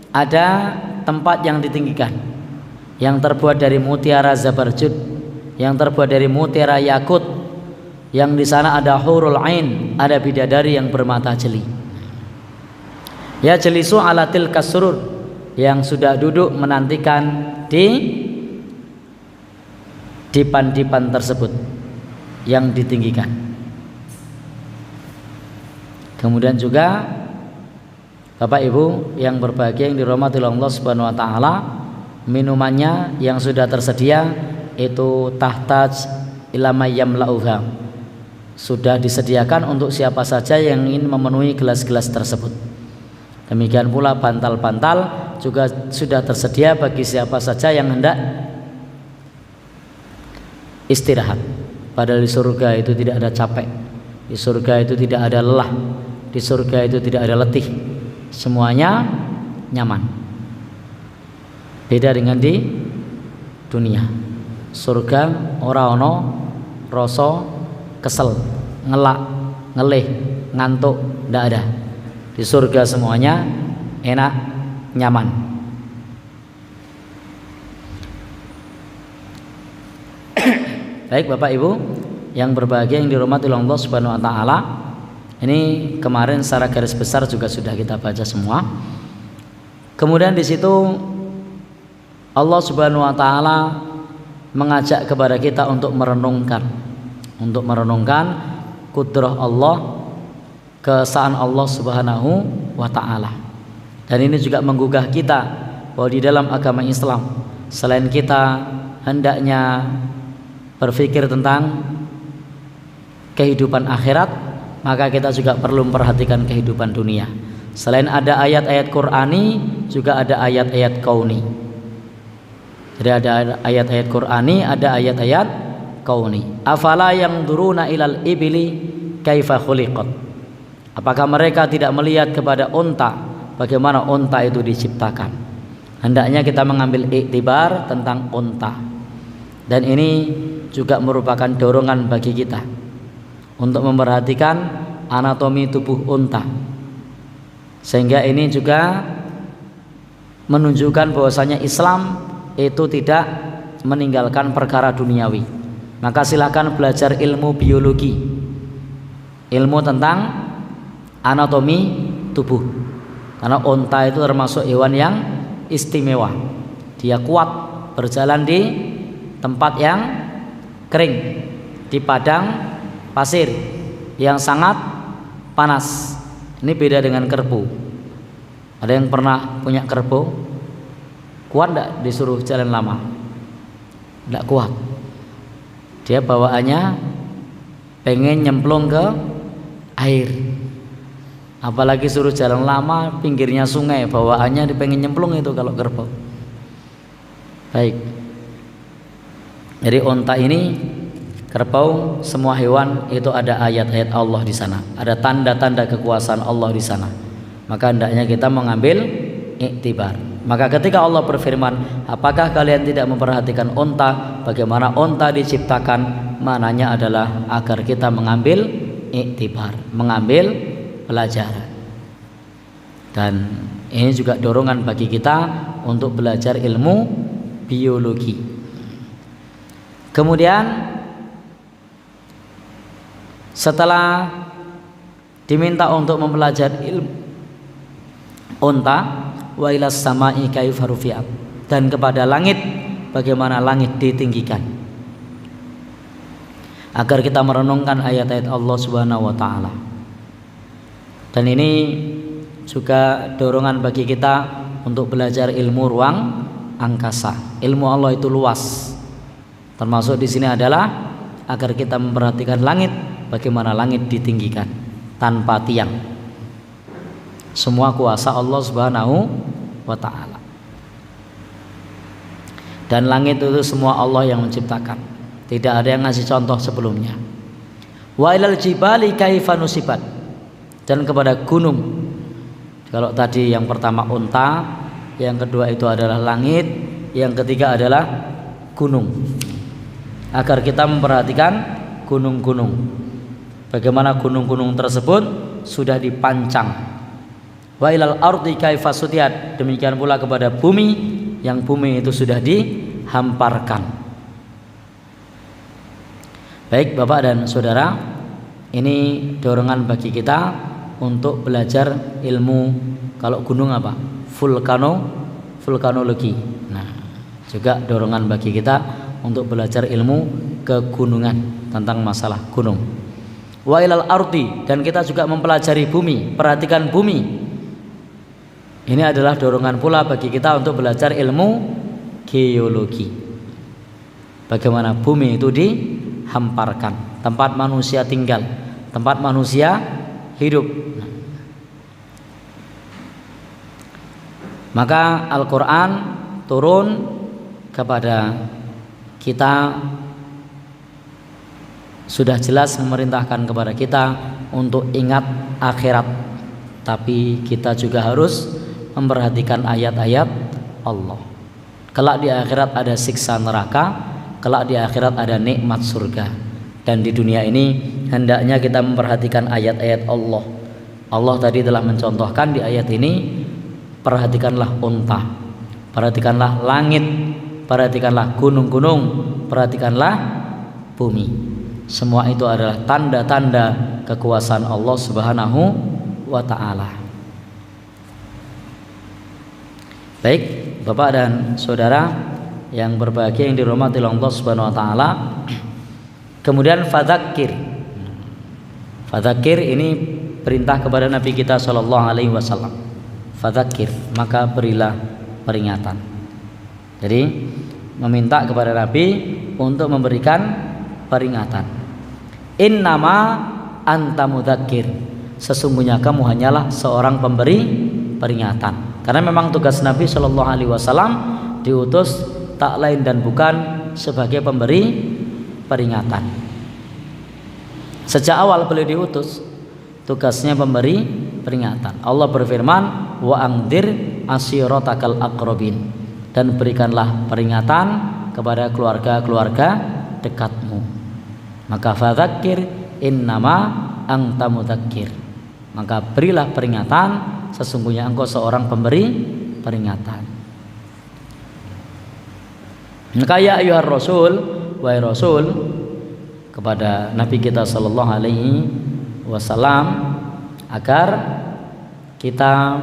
ada tempat yang ditinggikan, yang terbuat dari mutiara zabarjud, yang terbuat dari mutiara yakut, yang di sana ada hurul ain, ada bidadari yang bermata jeli. Ya jelisu ala tilkas surur, yang sudah duduk menantikan di dipan-dipan tersebut yang ditinggikan. Kemudian juga Bapak Ibu yang berbahagia yang dirahmati Allah Subhanahu wa taala, minumannya yang sudah tersedia itu tahtaj ila mayyamlauha, sudah disediakan untuk siapa saja yang ingin memenuhi gelas-gelas tersebut. Demikian pula bantal-bantal juga sudah tersedia bagi siapa saja yang hendak istirahat. Padahal di surga itu tidak ada capek, di surga itu tidak ada lelah, di surga itu tidak ada letih, semuanya nyaman. Beda dengan di dunia. Surga ora ono rasa kesel, ngelak, ngelih, ngantuk, ndak ada. Di surga semuanya enak, nyaman. Baik Bapak Ibu yang berbahagia yang dirahmati Allah Subhanahu wa taala, ini kemarin secara garis besar juga sudah kita baca semua. Kemudian di situ Allah Subhanahu wa taala mengajak kepada kita untuk merenungkan kudrah Allah, keesaan Allah Subhanahu wa taala. Dan ini juga menggugah kita bahwa di dalam agama Islam selain kita hendaknya berpikir tentang kehidupan akhirat, maka kita juga perlu memperhatikan kehidupan dunia. Selain ada ayat-ayat Qur'ani, juga ada ayat-ayat kauni. Jadi ada ayat-ayat Qur'ani, ada ayat-ayat kauni. Afala yanzuruna ilal ibli kaifa khuliqat. Apakah mereka tidak melihat kepada unta, bagaimana unta itu diciptakan? Hendaknya kita mengambil iktibar tentang unta. Dan ini juga merupakan dorongan bagi kita untuk memperhatikan anatomi tubuh unta, sehingga ini juga menunjukkan bahwasanya Islam itu tidak meninggalkan perkara duniawi. Maka silakan belajar ilmu biologi, ilmu tentang anatomi tubuh, karena unta itu termasuk hewan yang istimewa. Dia kuat berjalan di tempat yang kering, di padang pasir yang sangat panas. Ini beda dengan kerbau. Ada yang pernah punya kerbau? Kuat enggak disuruh jalan lama? Enggak kuat. Dia bawaannya pengen nyemplung ke air. Apalagi suruh jalan lama pinggirnya sungai, bawaannya pengen nyemplung itu kalau kerbau. Baik. Jadi unta ini, kerbau, semua hewan itu ada ayat-ayat Allah di sana, ada tanda-tanda kekuasaan Allah di sana. Maka hendaknya kita mengambil iktibar. Maka ketika Allah berfirman, apakah kalian tidak memperhatikan unta? Bagaimana unta diciptakan? Mananya adalah agar kita mengambil iktibar, mengambil pelajaran. Dan ini juga dorongan bagi kita untuk belajar ilmu biologi. Kemudian setelah diminta untuk mempelajari ilmu unta, wa ilas sama'i kaifa rufi'at, dan kepada langit, bagaimana langit ditinggikan, agar kita merenungkan ayat-ayat Allah Subhanahu wa taala. Dan ini juga dorongan bagi kita untuk belajar ilmu ruang angkasa. Ilmu Allah itu luas. Termasuk di sini adalah agar kita memperhatikan langit, bagaimana langit ditinggikan tanpa tiang. Semua kuasa Allah Subhanahu wa taala. Dan langit itu semua Allah yang menciptakan. Tidak ada yang ngasih contoh sebelumnya. Wa ilal jibali kaifa nusibat, dan kepada gunung. Kalau tadi yang pertama unta, yang kedua itu adalah langit, yang ketiga adalah gunung. Agar kita memperhatikan gunung-gunung. Bagaimana gunung-gunung tersebut sudah dipancang. Wa ilal ardi kaifa sutiat, demikian pula kepada bumi, yang bumi itu sudah dihamparkan. Baik Bapak dan Saudara, ini dorongan bagi kita untuk belajar ilmu, kalau gunung apa? Vulkanologi. Nah, juga dorongan bagi kita untuk belajar ilmu kegunungan tentang masalah gunung. Wa ilal ardi, dan kita juga mempelajari bumi, perhatikan bumi. Ini adalah dorongan pula bagi kita untuk belajar ilmu geologi. Bagaimana bumi itu dihamparkan, tempat manusia tinggal, tempat manusia hidup. Maka Al-Quran turun kepada kita, sudah jelas memerintahkan kepada kita untuk ingat akhirat. Tapi kita juga harus memperhatikan ayat-ayat Allah. Kelak di akhirat ada siksa neraka, kelak di akhirat ada nikmat surga. Dan di dunia ini hendaknya kita memperhatikan ayat-ayat Allah. Allah tadi telah mencontohkan di ayat ini, perhatikanlah unta, perhatikanlah langit, perhatikanlah gunung-gunung, perhatikanlah bumi. Semua itu adalah tanda-tanda kekuasaan Allah Subhanahu wa ta'ala. Baik Bapak dan Saudara yang berbahagia, yang dirahmati Allah Subhanahu wa ta'ala. Kemudian fadzakir. Fadzakir ini perintah kepada Nabi kita sallallahu alaihi wasallam. Fadzakir, maka berilah peringatan. Jadi meminta kepada Nabi untuk memberikan peringatan. Innama anta mudzakir, sesungguhnya kamu hanyalah seorang pemberi peringatan. Karena memang tugas Nabi sallallahu alaihi wasallam diutus tak lain dan bukan sebagai pemberi peringatan. Sejak awal beliau diutus, tugasnya pemberi peringatan. Allah berfirman, wa angdir ashiratakal aqrabin, dan berikanlah peringatan kepada keluarga-keluarga dekatmu. Maka fadzakir innama anta mudzakir, maka berilah peringatan, sesungguhnya engkau seorang pemberi peringatan. Maka ya ayyuhar rasul, wahai rasul, kepada Nabi kita sallallahu alaihi wasallam, agar kita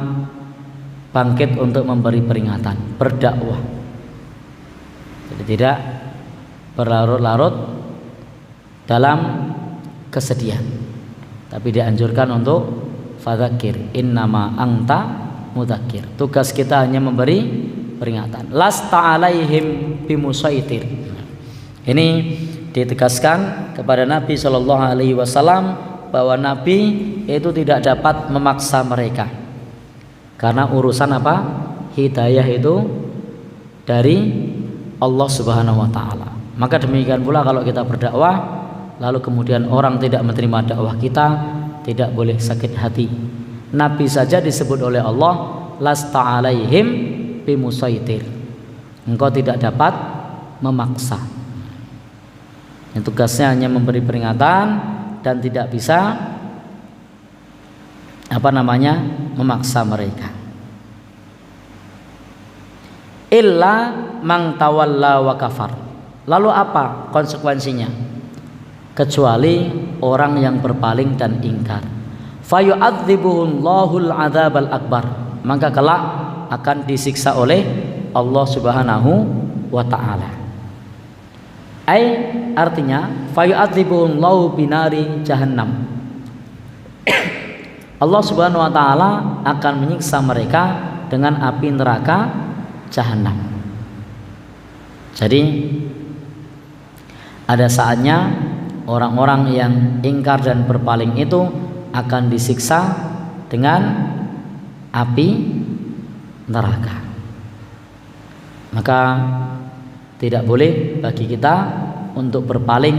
bangkit untuk memberi peringatan, berdakwah. Jadi tidak berlarut-larut dalam kesedihan, tapi dianjurkan untuk fadzakir innama anta mudzakir. Tugas kita hanya memberi peringatan. Lasta alaihim bimusaitir. Ini ditegaskan kepada Nabi sallallahu alaihi wasallam bahwa Nabi itu tidak dapat memaksa mereka. Karena urusan apa? Hidayah itu dari Allah Subhanahu wa taala. Maka demikian pula kalau kita berdakwah lalu kemudian orang tidak menerima dakwah kita, tidak boleh sakit hati. Nabi saja disebut oleh Allah lasta alaihim bimusaitir. Engkau tidak dapat memaksa. Yang tugasnya hanya memberi peringatan dan tidak bisa memaksa mereka. Illa mang tawalla wa kafar. Lalu apa konsekuensinya? Kecuali orang yang berpaling dan ingkar. Fayu'adzibuhullahul adzabal akbar. Maka kelak akan disiksa oleh Allah Subhanahu wa taala. Artinya fayu'adzibuhullahu binari jahannam. Allah Subhanahu wa taala akan menyiksa mereka dengan api neraka Jahannam. Jadi ada saatnya orang-orang yang ingkar dan berpaling itu akan disiksa dengan api neraka. Maka tidak boleh bagi kita untuk berpaling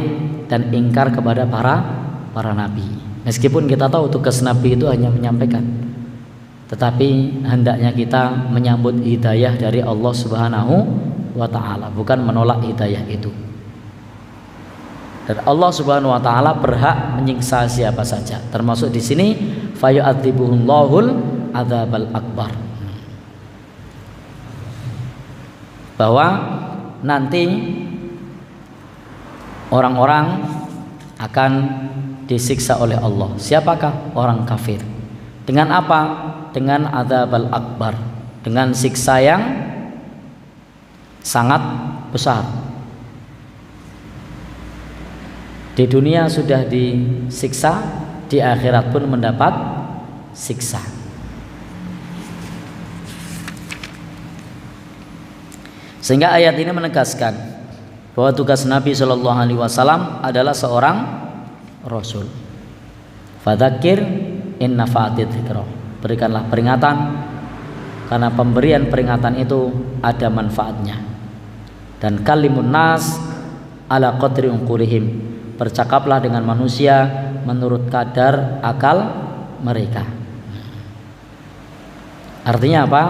dan ingkar kepada para nabi. Meskipun kita tahu tugas nabi itu hanya menyampaikan, tetapi hendaknya kita menyambut hidayah dari Allah Subhanahu wa taala, bukan menolak hidayah itu. Dan Allah Subhanahu wa taala berhak menyiksa siapa saja, termasuk di sini fayu'adzibuhullahul adzabal akbar. Bahwa nanti orang-orang akan disiksa oleh Allah. Siapakah? Orang kafir. Dengan apa? Dengan adzabal akbar, dengan siksa yang sangat besar. Di dunia sudah disiksa, di akhirat pun mendapat siksa. Sehingga ayat ini menegaskan bahwa tugas Nabi Shallallahu Alaihi Wasallam adalah seorang Rasul. Fadzakir in nafa'atid dzikra. Berikanlah peringatan, karena pemberian peringatan itu ada manfaatnya. Dan kalimun nas ala qadri unqurihim. Bercakaplah dengan manusia menurut kadar akal mereka. Artinya apa?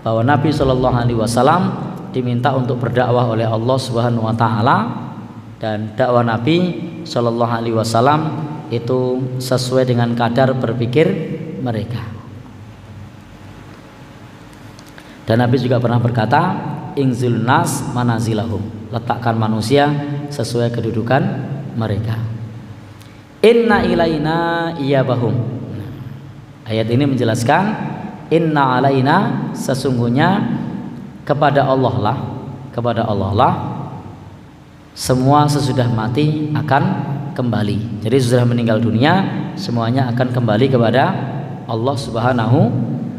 Bahwa Nabi Shallallahu Alaihi Wasallam diminta untuk berdakwah oleh Allah Subhanahu wa taala, dan dakwah Nabi Shallallahu Alaihi Wasallam itu sesuai dengan kadar berpikir mereka. Dan Nabi juga pernah berkata, ingzil nas manazilahum, letakkan manusia sesuai kedudukan mereka. Inna ilaina iyabahum. Ayat ini menjelaskan inna alaina, sesungguhnya kepada Allah lah semua sesudah mati akan kembali. Jadi sesudah meninggal dunia semuanya akan kembali kepada Allah Subhanahu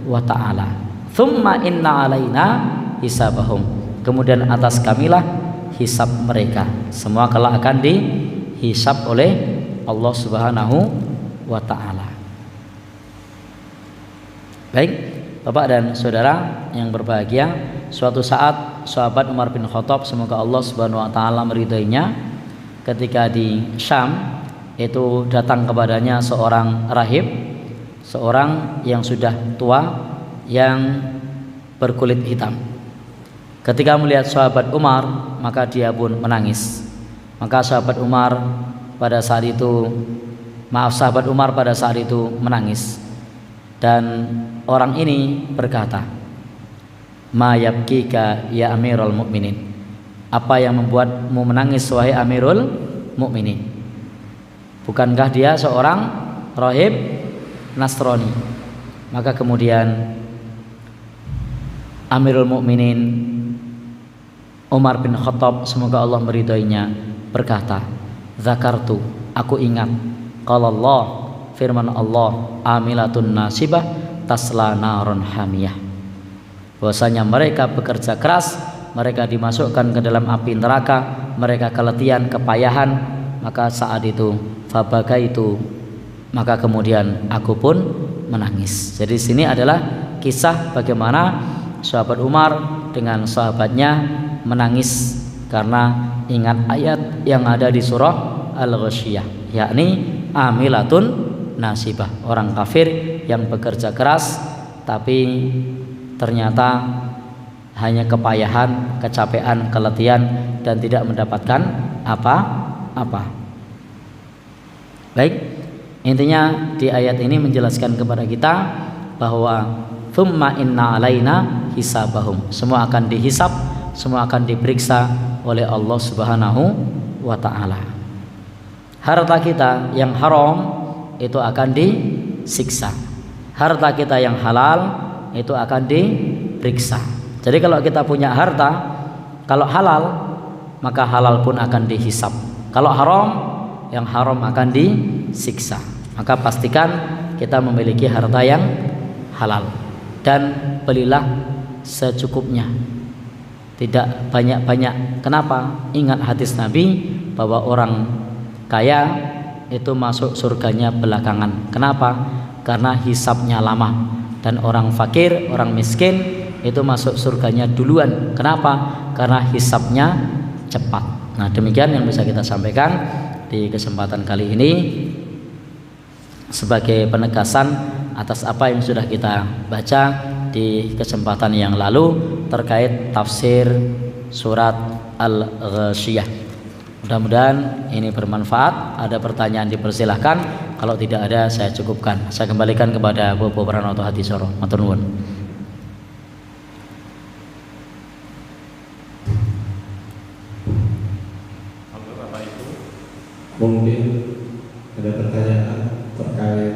wa taala. Tsumma inna alaina hisabahum. Kemudian atas kamilah hisab mereka. Semua kelak akan dihisab oleh Allah Subhanahu wa taala. Baik, Bapak dan Saudara yang berbahagia, suatu saat sahabat Umar bin Khattab, semoga Allah Subhanahu wa taala meridainya, ketika di Syam itu datang kepadanya seorang rahib, seorang yang sudah tua yang berkulit hitam. Ketika melihat sahabat Umar, maka dia pun menangis. Maka sahabat Umar pada saat itu menangis. Dan orang ini berkata, "Ma yabkika ya Amirul Mukminin?" Apa yang membuatmu menangis wahai Amirul Mukminin? Bukankah dia seorang rahib Nasrani? Maka kemudian Amirul Mukminin Umar bin Khattab, semoga Allah meridainya, berkata, "Zakartu, aku ingat, qala Allah, firman Allah, amilatun nasibah tasla naron hamiyah." Bahwasanya mereka bekerja keras, mereka dimasukkan ke dalam api neraka, mereka keletihan, kepayahan. Maka saat itu fabakaitu, maka kemudian aku pun menangis. Jadi sini adalah kisah bagaimana sahabat Umar dengan sahabatnya menangis karena ingat ayat yang ada di surah Al-Ghasyiyah, yakni amilatun nasibah, orang kafir yang bekerja keras tapi ternyata hanya kepayahan, kecapean, keletihan dan tidak mendapatkan apa-apa. Baik, intinya di ayat ini menjelaskan kepada kita bahwa thumma inna alaina hisabahum, semua akan dihisab, semua akan diperiksa oleh Allah Subhanahu wa taala. Harta kita yang haram itu akan disiksa. Harta kita yang halal itu akan diperiksa. Jadi kalau kita punya harta, kalau halal maka halal pun akan dihisab. Kalau haram, yang haram akan disiksa. Maka pastikan kita memiliki harta yang halal dan belilah secukupnya, tidak banyak-banyak. Kenapa? Ingat hadis Nabi bahwa orang kaya itu masuk surganya belakangan. Kenapa? Karena hisabnya lama. Dan orang fakir, orang miskin itu masuk surganya duluan. Kenapa? Karena hisabnya cepat. Nah, demikian yang bisa kita sampaikan di kesempatan kali ini sebagai penegasan atas apa yang sudah kita baca di kesempatan yang lalu terkait tafsir surat Al-Ghasyiyah. Mudah-mudahan ini bermanfaat. Ada pertanyaan dipersilahkan. Kalau tidak ada saya cukupkan. Saya kembalikan kepada Bapak Pranoto Hadisoro. Matur nuwun. Bapak Ibu, mungkin ada pertanyaan terkait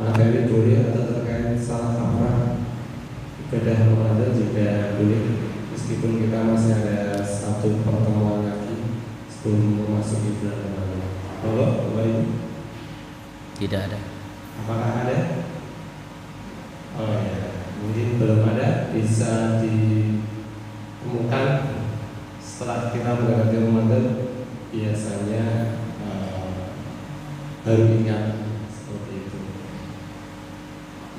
materi boleh atau terkait salah kaprah ibadah Ramadan juga boleh, meskipun kita masih ada satu pertemuan lagi sebelum memasuki bulan Ramadan. Halo, Bapak Ibu? Tidak ada. Apakah ada? Oh ya, mungkin belum ada. Bisa ditemukan setelah kita mendekati Ramadan. Biasanya baru ingat seperti itu.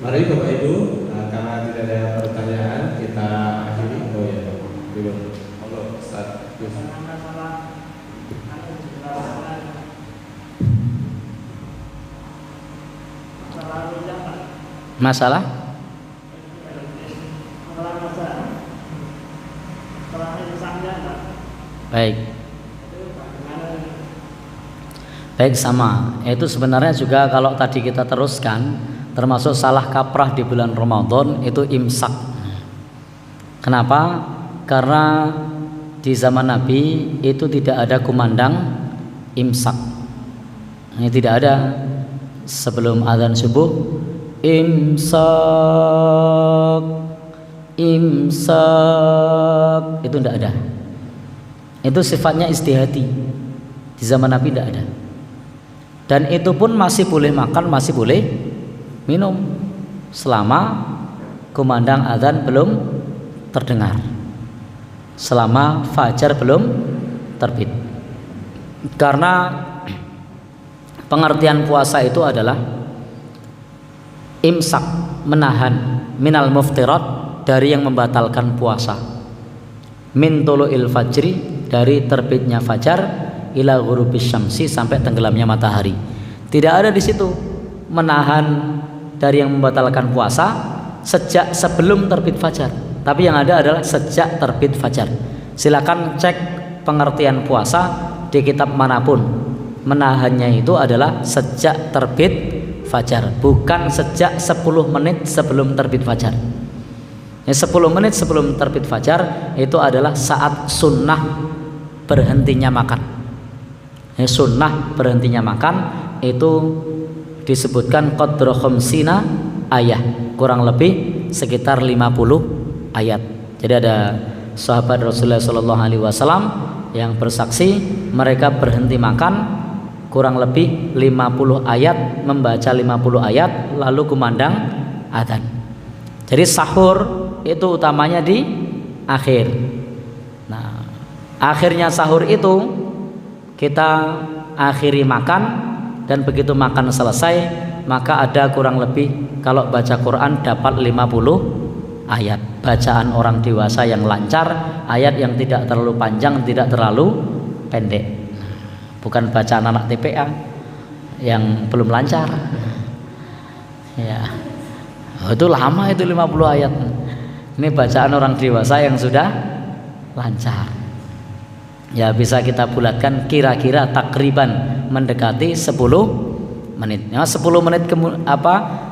Mari Bapak Ibu, karena tidak ada pertanyaan kita akhiri. Oh ya, belum. Halo, Ustaz. Masalah? Baik. Baik, sama. Itu sebenarnya juga kalau tadi kita teruskan, termasuk salah kaprah di bulan Ramadan itu imsak. Kenapa? Karena di zaman Nabi itu tidak ada kumandang imsak. Ini tidak ada. Sebelum azan subuh imsak itu tidak ada. Itu sifatnya istihadi. Di zaman Nabi tidak ada. Dan itu pun masih boleh makan, masih boleh minum selama kumandang azan belum terdengar, selama fajar belum terbit. Karena pengertian puasa itu adalah imsak, menahan, minal muftirat, dari yang membatalkan puasa, min tulu'il fajri, dari terbitnya fajar, ila ghurubis syamsi, sampai tenggelamnya matahari. Tidak ada di situ menahan dari yang membatalkan puasa sejak sebelum terbit fajar, tapi yang ada adalah sejak terbit fajar. Silakan cek pengertian puasa di kitab manapun. Menahannya itu adalah sejak terbit fajar, bukan sejak 10 menit sebelum terbit fajar. 10 menit sebelum terbit fajar itu adalah saat sunnah berhentinya makan. Sunnah berhentinya makan itu disebutkan qadra khamsina ayat, kurang lebih sekitar 50 ayat. Jadi ada sahabat Rasulullah SAW yang bersaksi mereka berhenti makan kurang lebih 50 ayat, membaca 50 ayat lalu kumandang adzan. Jadi sahur itu utamanya di akhir. Nah, akhirnya sahur itu kita akhiri makan, dan begitu makan selesai maka ada kurang lebih kalau baca Quran dapat 50 ayat. Bacaan orang dewasa yang lancar, ayat yang tidak terlalu panjang, tidak terlalu pendek. Bukan bacaan anak TPA yang belum lancar. Ya. Itu lama itu 50 ayat. Ini bacaan orang dewasa yang sudah lancar. Ya bisa kita bulatkan kira-kira takriban mendekati 10 menit. Ya, 10 menit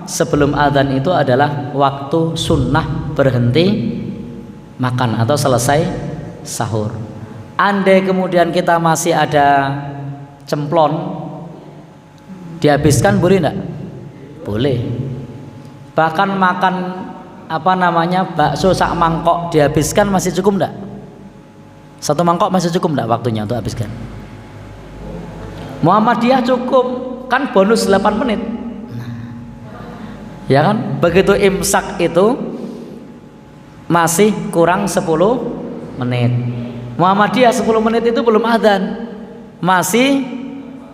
sebelum adzan itu adalah waktu sunnah berhenti makan atau selesai sahur. Andai kemudian kita masih ada cemplon, dihabiskan boleh enggak? Boleh. Bahkan makan bakso sak mangkok dihabiskan masih cukup enggak? Satu mangkok masih cukup enggak waktunya untuk habiskan? Muhammadiyah cukup, kan bonus 8 menit. Ya kan? Begitu imsak itu masih kurang 10 menit. Muhammadiyah 10 menit itu belum adzan. Masih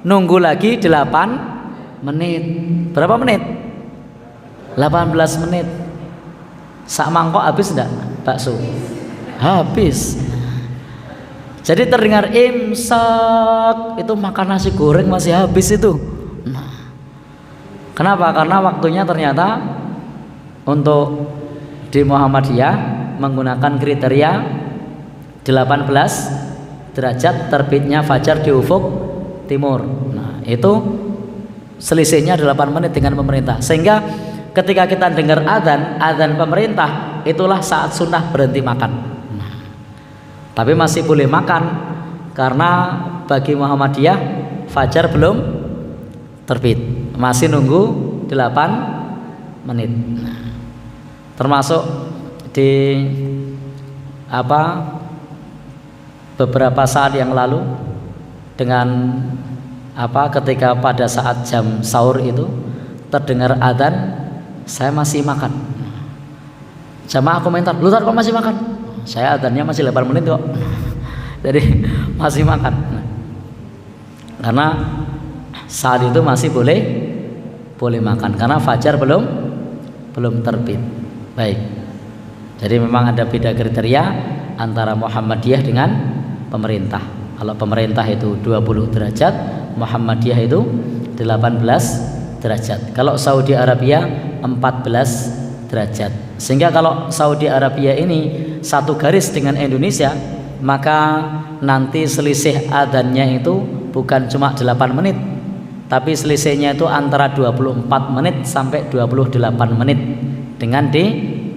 nunggu lagi 8 menit. Berapa menit? 18 menit. Sak mangkok habis enggak bakso? Habis. Jadi terdengar imsak itu makan nasi goreng masih habis itu. Nah, kenapa? Karena waktunya ternyata untuk di Muhammadiyah menggunakan kriteria 18 derajat terbitnya fajar di ufuk timur. Nah, itu selisihnya 8 menit dengan pemerintah. Sehingga ketika kita dengar adzan pemerintah, itulah saat sunnah berhenti makan. Tapi masih boleh makan karena bagi Muhammadiyah fajar belum terbit, masih nunggu 8 menit. Termasuk di beberapa saat yang lalu dengan ketika pada saat jam sahur itu terdengar adzan, saya masih makan. Jamaah komentar, "Lu kok masih makan?" Saya adzannya masih 8 menit kok. Jadi masih makan. Karena saat itu masih boleh makan karena fajar belum terbit. Baik. Jadi memang ada beda kriteria antara Muhammadiyah dengan pemerintah. Kalau pemerintah itu 20 derajat, Muhammadiyah itu 18 derajat. Kalau Saudi Arabia 14 derajat. Sehingga kalau Saudi Arabia ini satu garis dengan Indonesia, maka nanti selisih adzannya itu bukan cuma 8 menit, tapi selisihnya itu antara 24 menit sampai 28 menit dengan di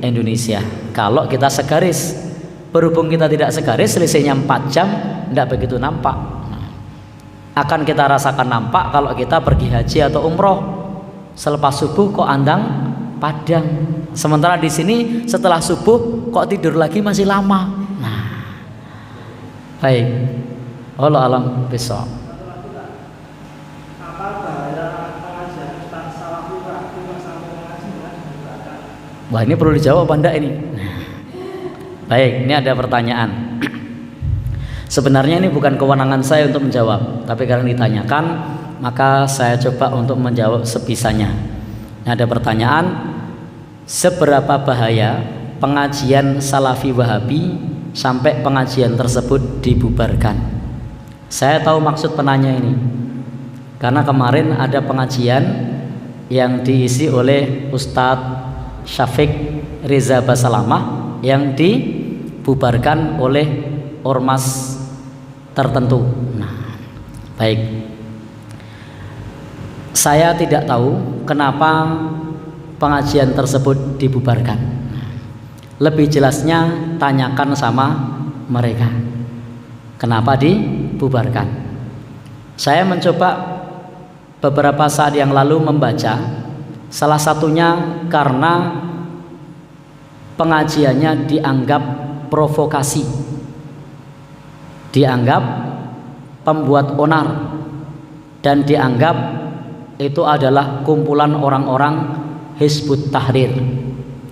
Indonesia. Kalau kita segaris, berhubung kita tidak segaris, selisihnya 4 jam, tidak begitu nampak. Akan kita rasakan nampak kalau kita pergi haji atau umroh. Selepas subuh kok andang padang, sementara di sini setelah subuh kok tidur lagi masih lama. Nah, baik. Allah alam besok. Wah, ini perlu dijawab apa enggak ini? Baik, ini ada pertanyaan. Sebenarnya ini bukan kewenangan saya untuk menjawab, tapi karena ditanyakan, maka saya coba untuk menjawab sebisanya. Ini ada pertanyaan, seberapa bahaya pengajian Salafi Wahabi sampai pengajian tersebut dibubarkan? Saya tahu maksud penanya ini, karena kemarin ada pengajian yang diisi oleh Ustadz Syafiq Reza Basalamah yang dibubarkan oleh ormas tertentu. Nah, baik. Saya tidak tahu kenapa pengajian tersebut dibubarkan. Lebih jelasnya tanyakan sama mereka. Kenapa dibubarkan? Saya mencoba beberapa saat yang lalu membaca, salah satunya karena pengajiannya dianggap provokasi, dianggap pembuat onar, dan dianggap itu adalah kumpulan orang-orang Hizbut Tahrir.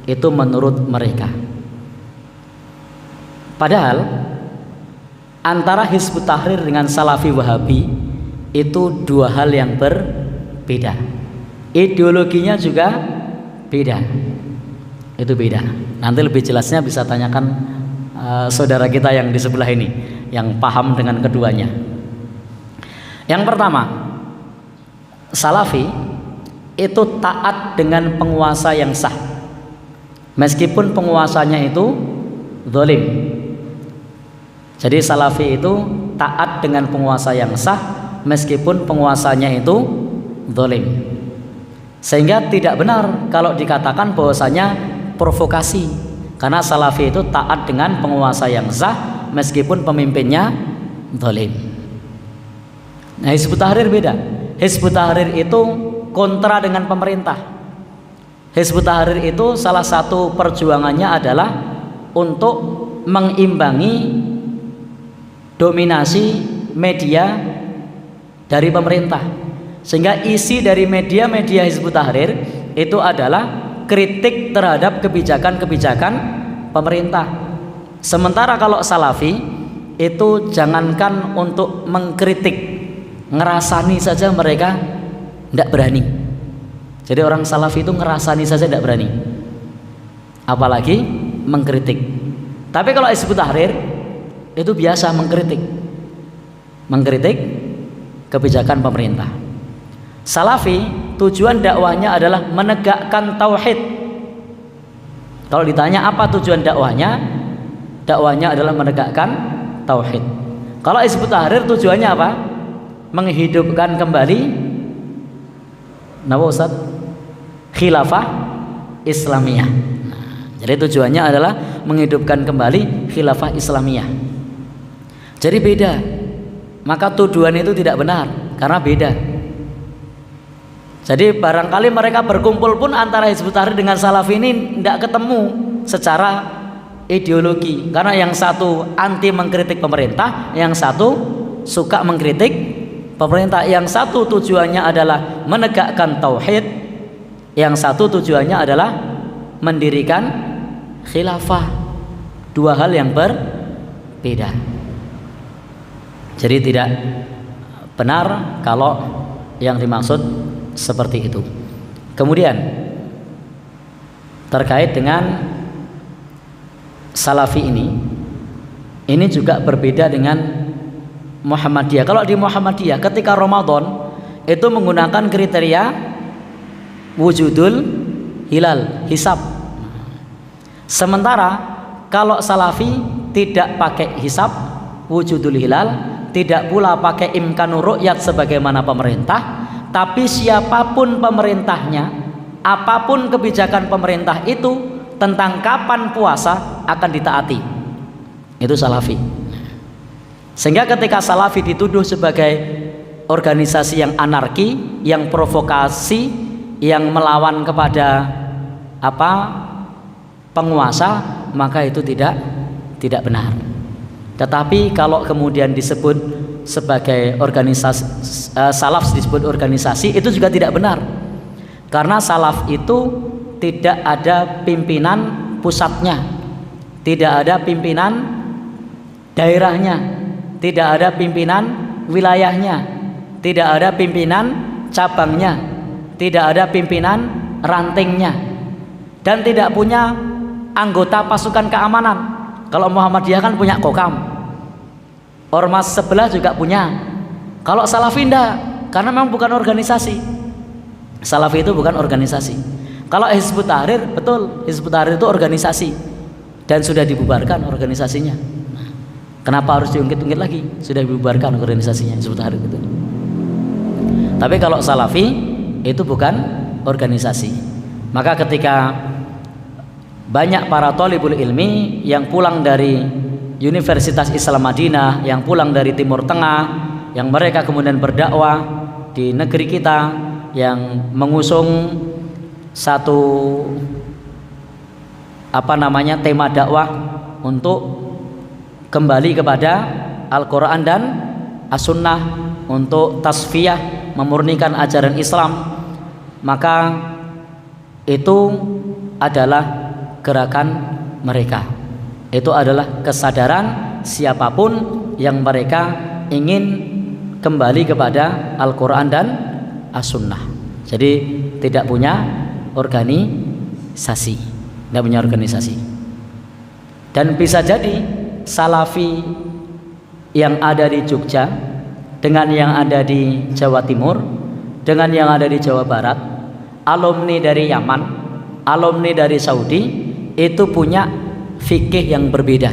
Itu menurut mereka. Padahal antara Hizbut Tahrir dengan Salafi Wahabi itu dua hal yang berbeda. Ideologinya juga beda. Itu beda. Nanti lebih jelasnya bisa tanyakan saudara kita yang di sebelah ini, yang paham dengan keduanya. Yang pertama, salafi itu taat dengan penguasa yang sah, meskipun penguasanya itu zalim. Jadi salafi itu taat dengan penguasa yang sah, meskipun penguasanya itu zalim. Sehingga tidak benar kalau dikatakan bahwasanya provokasi, karena salafi itu taat dengan penguasa yang sah meskipun pemimpinnya zalim. Nah, Hizbut Tahrir beda. Hizbut Tahrir itu kontra dengan pemerintah. Hizbut Tahrir itu salah satu perjuangannya adalah untuk mengimbangi dominasi media dari pemerintah, sehingga isi dari media-media Hizbut Tahrir itu adalah kritik terhadap kebijakan-kebijakan pemerintah. Sementara kalau salafi itu jangankan untuk mengkritik, ngerasani saja mereka tidak berani. Jadi orang salafi itu ngerasani saja tidak berani, apalagi mengkritik. Tapi kalau Hizbut Tahrir itu biasa mengkritik kebijakan pemerintah. Salafi tujuan dakwahnya adalah menegakkan tauhid. Kalau ditanya apa tujuan dakwahnya, dakwahnya adalah menegakkan tauhid. Kalau Hizbut Tahrir tujuannya apa? Menghidupkan kembali Ustaz? Khilafah Islamiyah. Jadi tujuannya adalah menghidupkan kembali khilafah Islamiyah. Jadi beda. Maka tuduhan itu tidak benar karena beda. Jadi barangkali mereka berkumpul pun antara Hizbut Tahrir dengan Salafi ini tidak ketemu secara ideologi, karena yang satu anti mengkritik pemerintah, yang satu suka mengkritik pemerintah. Yang satu tujuannya adalah menegakkan tauhid, yang satu tujuannya adalah mendirikan khilafah. Dua hal yang berbeda. Jadi tidak benar kalau yang dimaksud seperti itu. Kemudian terkait dengan Salafi ini juga berbeda dengan Muhammadiyah. Kalau di Muhammadiyah ketika Ramadan itu menggunakan kriteria wujudul hilal, hisab. Sementara kalau Salafi tidak pakai hisab, wujudul hilal, tidak pula pakai imkanur ru'yat sebagaimana pemerintah, tapi siapapun pemerintahnya, apapun kebijakan pemerintah itu, tentang kapan puasa akan ditaati. Itu Salafi. Sehingga ketika Salafi dituduh sebagai organisasi yang anarki, yang provokasi, yang melawan kepada penguasa, maka itu tidak benar. Tetapi kalau kemudian disebut sebagai organisasi, salaf disebut organisasi, itu juga tidak benar, karena salaf itu tidak ada pimpinan pusatnya, tidak ada pimpinan daerahnya, tidak ada pimpinan wilayahnya, tidak ada pimpinan cabangnya, tidak ada pimpinan rantingnya, dan tidak punya anggota pasukan keamanan. Kalau Muhammadiyah kan punya Kokam, ormas sebelah juga punya. Kalau Salafi enggak, karena memang bukan organisasi. Salafi itu bukan organisasi. Kalau Hizbut Tahrir, betul, Hizbut Tahrir itu organisasi dan sudah dibubarkan organisasinya. Kenapa harus diungkit-ungkit lagi? Sudah dibubarkan organisasinya Hizbut Tahrir itu. Tapi kalau Salafi itu bukan organisasi. Maka ketika banyak para thalibul ilmi yang pulang dari Universitas Islam Madinah, yang pulang dari Timur Tengah, yang mereka kemudian berdakwah di negeri kita, yang mengusung satu tema dakwah untuk kembali kepada Al-Quran dan As-Sunnah, untuk tasfiyah, memurnikan ajaran Islam, maka itu adalah gerakan mereka. Itu adalah kesadaran siapapun yang mereka ingin kembali kepada Al-Quran dan As-Sunnah. Jadi tidak punya organisasi. nggak punya organisasi. Dan bisa jadi Salafi yang ada di Jogja dengan yang ada di Jawa Timur dengan yang ada di Jawa Barat, alumni dari Yaman, alumni dari Saudi, itu punya fikih yang berbeda.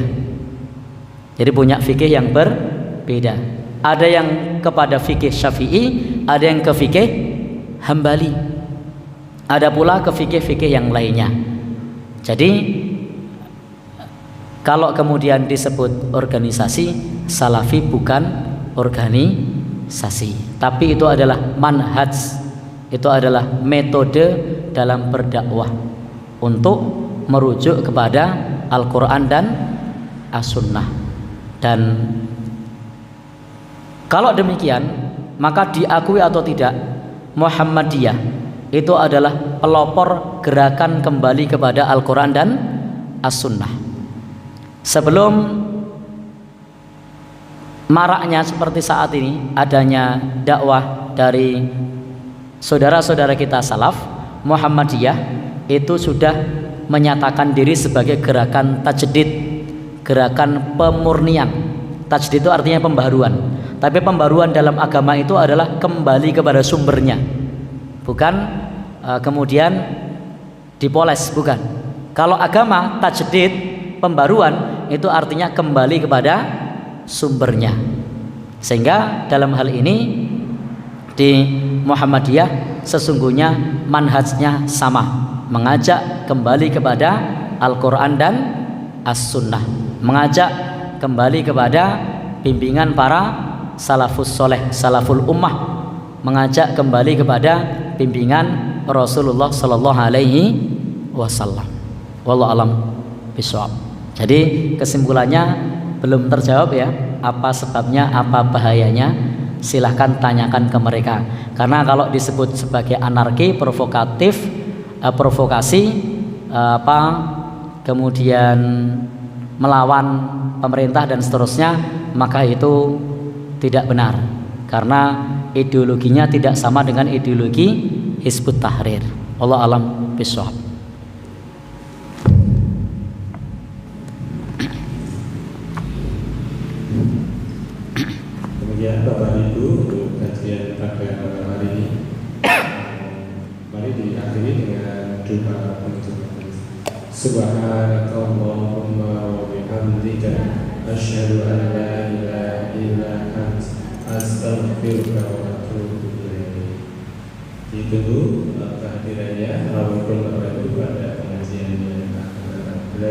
Jadi punya fikih yang berbeda. Ada yang kepada fikih Syafi'i, ada yang ke fikih Hambali, ada pula ke fikih-fikih yang lainnya. Jadi kalau kemudian disebut organisasi, Salafi bukan organisasi, tapi itu adalah manhaj, itu adalah metode dalam berdakwah untuk merujuk kepada Al-Quran dan As-Sunnah. Dan kalau demikian, maka diakui atau tidak, Muhammadiyah itu adalah pelopor gerakan kembali kepada Al-Quran dan As-Sunnah. Sebelum maraknya seperti saat ini adanya dakwah dari saudara-saudara kita salaf, Muhammadiyah itu sudah menyatakan diri sebagai gerakan tajdid, gerakan pemurnian. Tajdid itu artinya pembaharuan, tapi pembaharuan dalam agama itu adalah kembali kepada sumbernya, bukan kemudian dipoles, bukan. Kalau agama tajdid, pembaruan, itu artinya kembali kepada sumbernya. Sehingga dalam hal ini di Muhammadiyah sesungguhnya manhajnya sama, mengajak kembali kepada Al-Quran dan As-Sunnah, mengajak kembali kepada bimbingan para salafus soleh, salaful ummah, mengajak kembali kepada bimbingan Rasulullah Sallallahu Alaihi Wasallam. Wallahu alam bishawab. Jadi kesimpulannya belum terjawab ya, apa sebabnya, apa bahayanya, silahkan tanyakan ke mereka. Karena kalau disebut sebagai anarki, provokatif, provokasi, kemudian melawan pemerintah dan seterusnya, maka itu tidak benar, karena ideologinya tidak sama dengan ideologi Hizbut Tahrir. Wallahu alam bishawab. Ya, Bapak Ibu, untuk kajian pada malam hari ini, mari diakhiri dengan doa penutup. Subhanakallahumma wa bihamdika asyhadu an la ilaha illa anta astaghfiruka wa atubu ilaik. Itu kehadirannya walaupun Bapak Ibu pada pengajian yang akan datang. Bila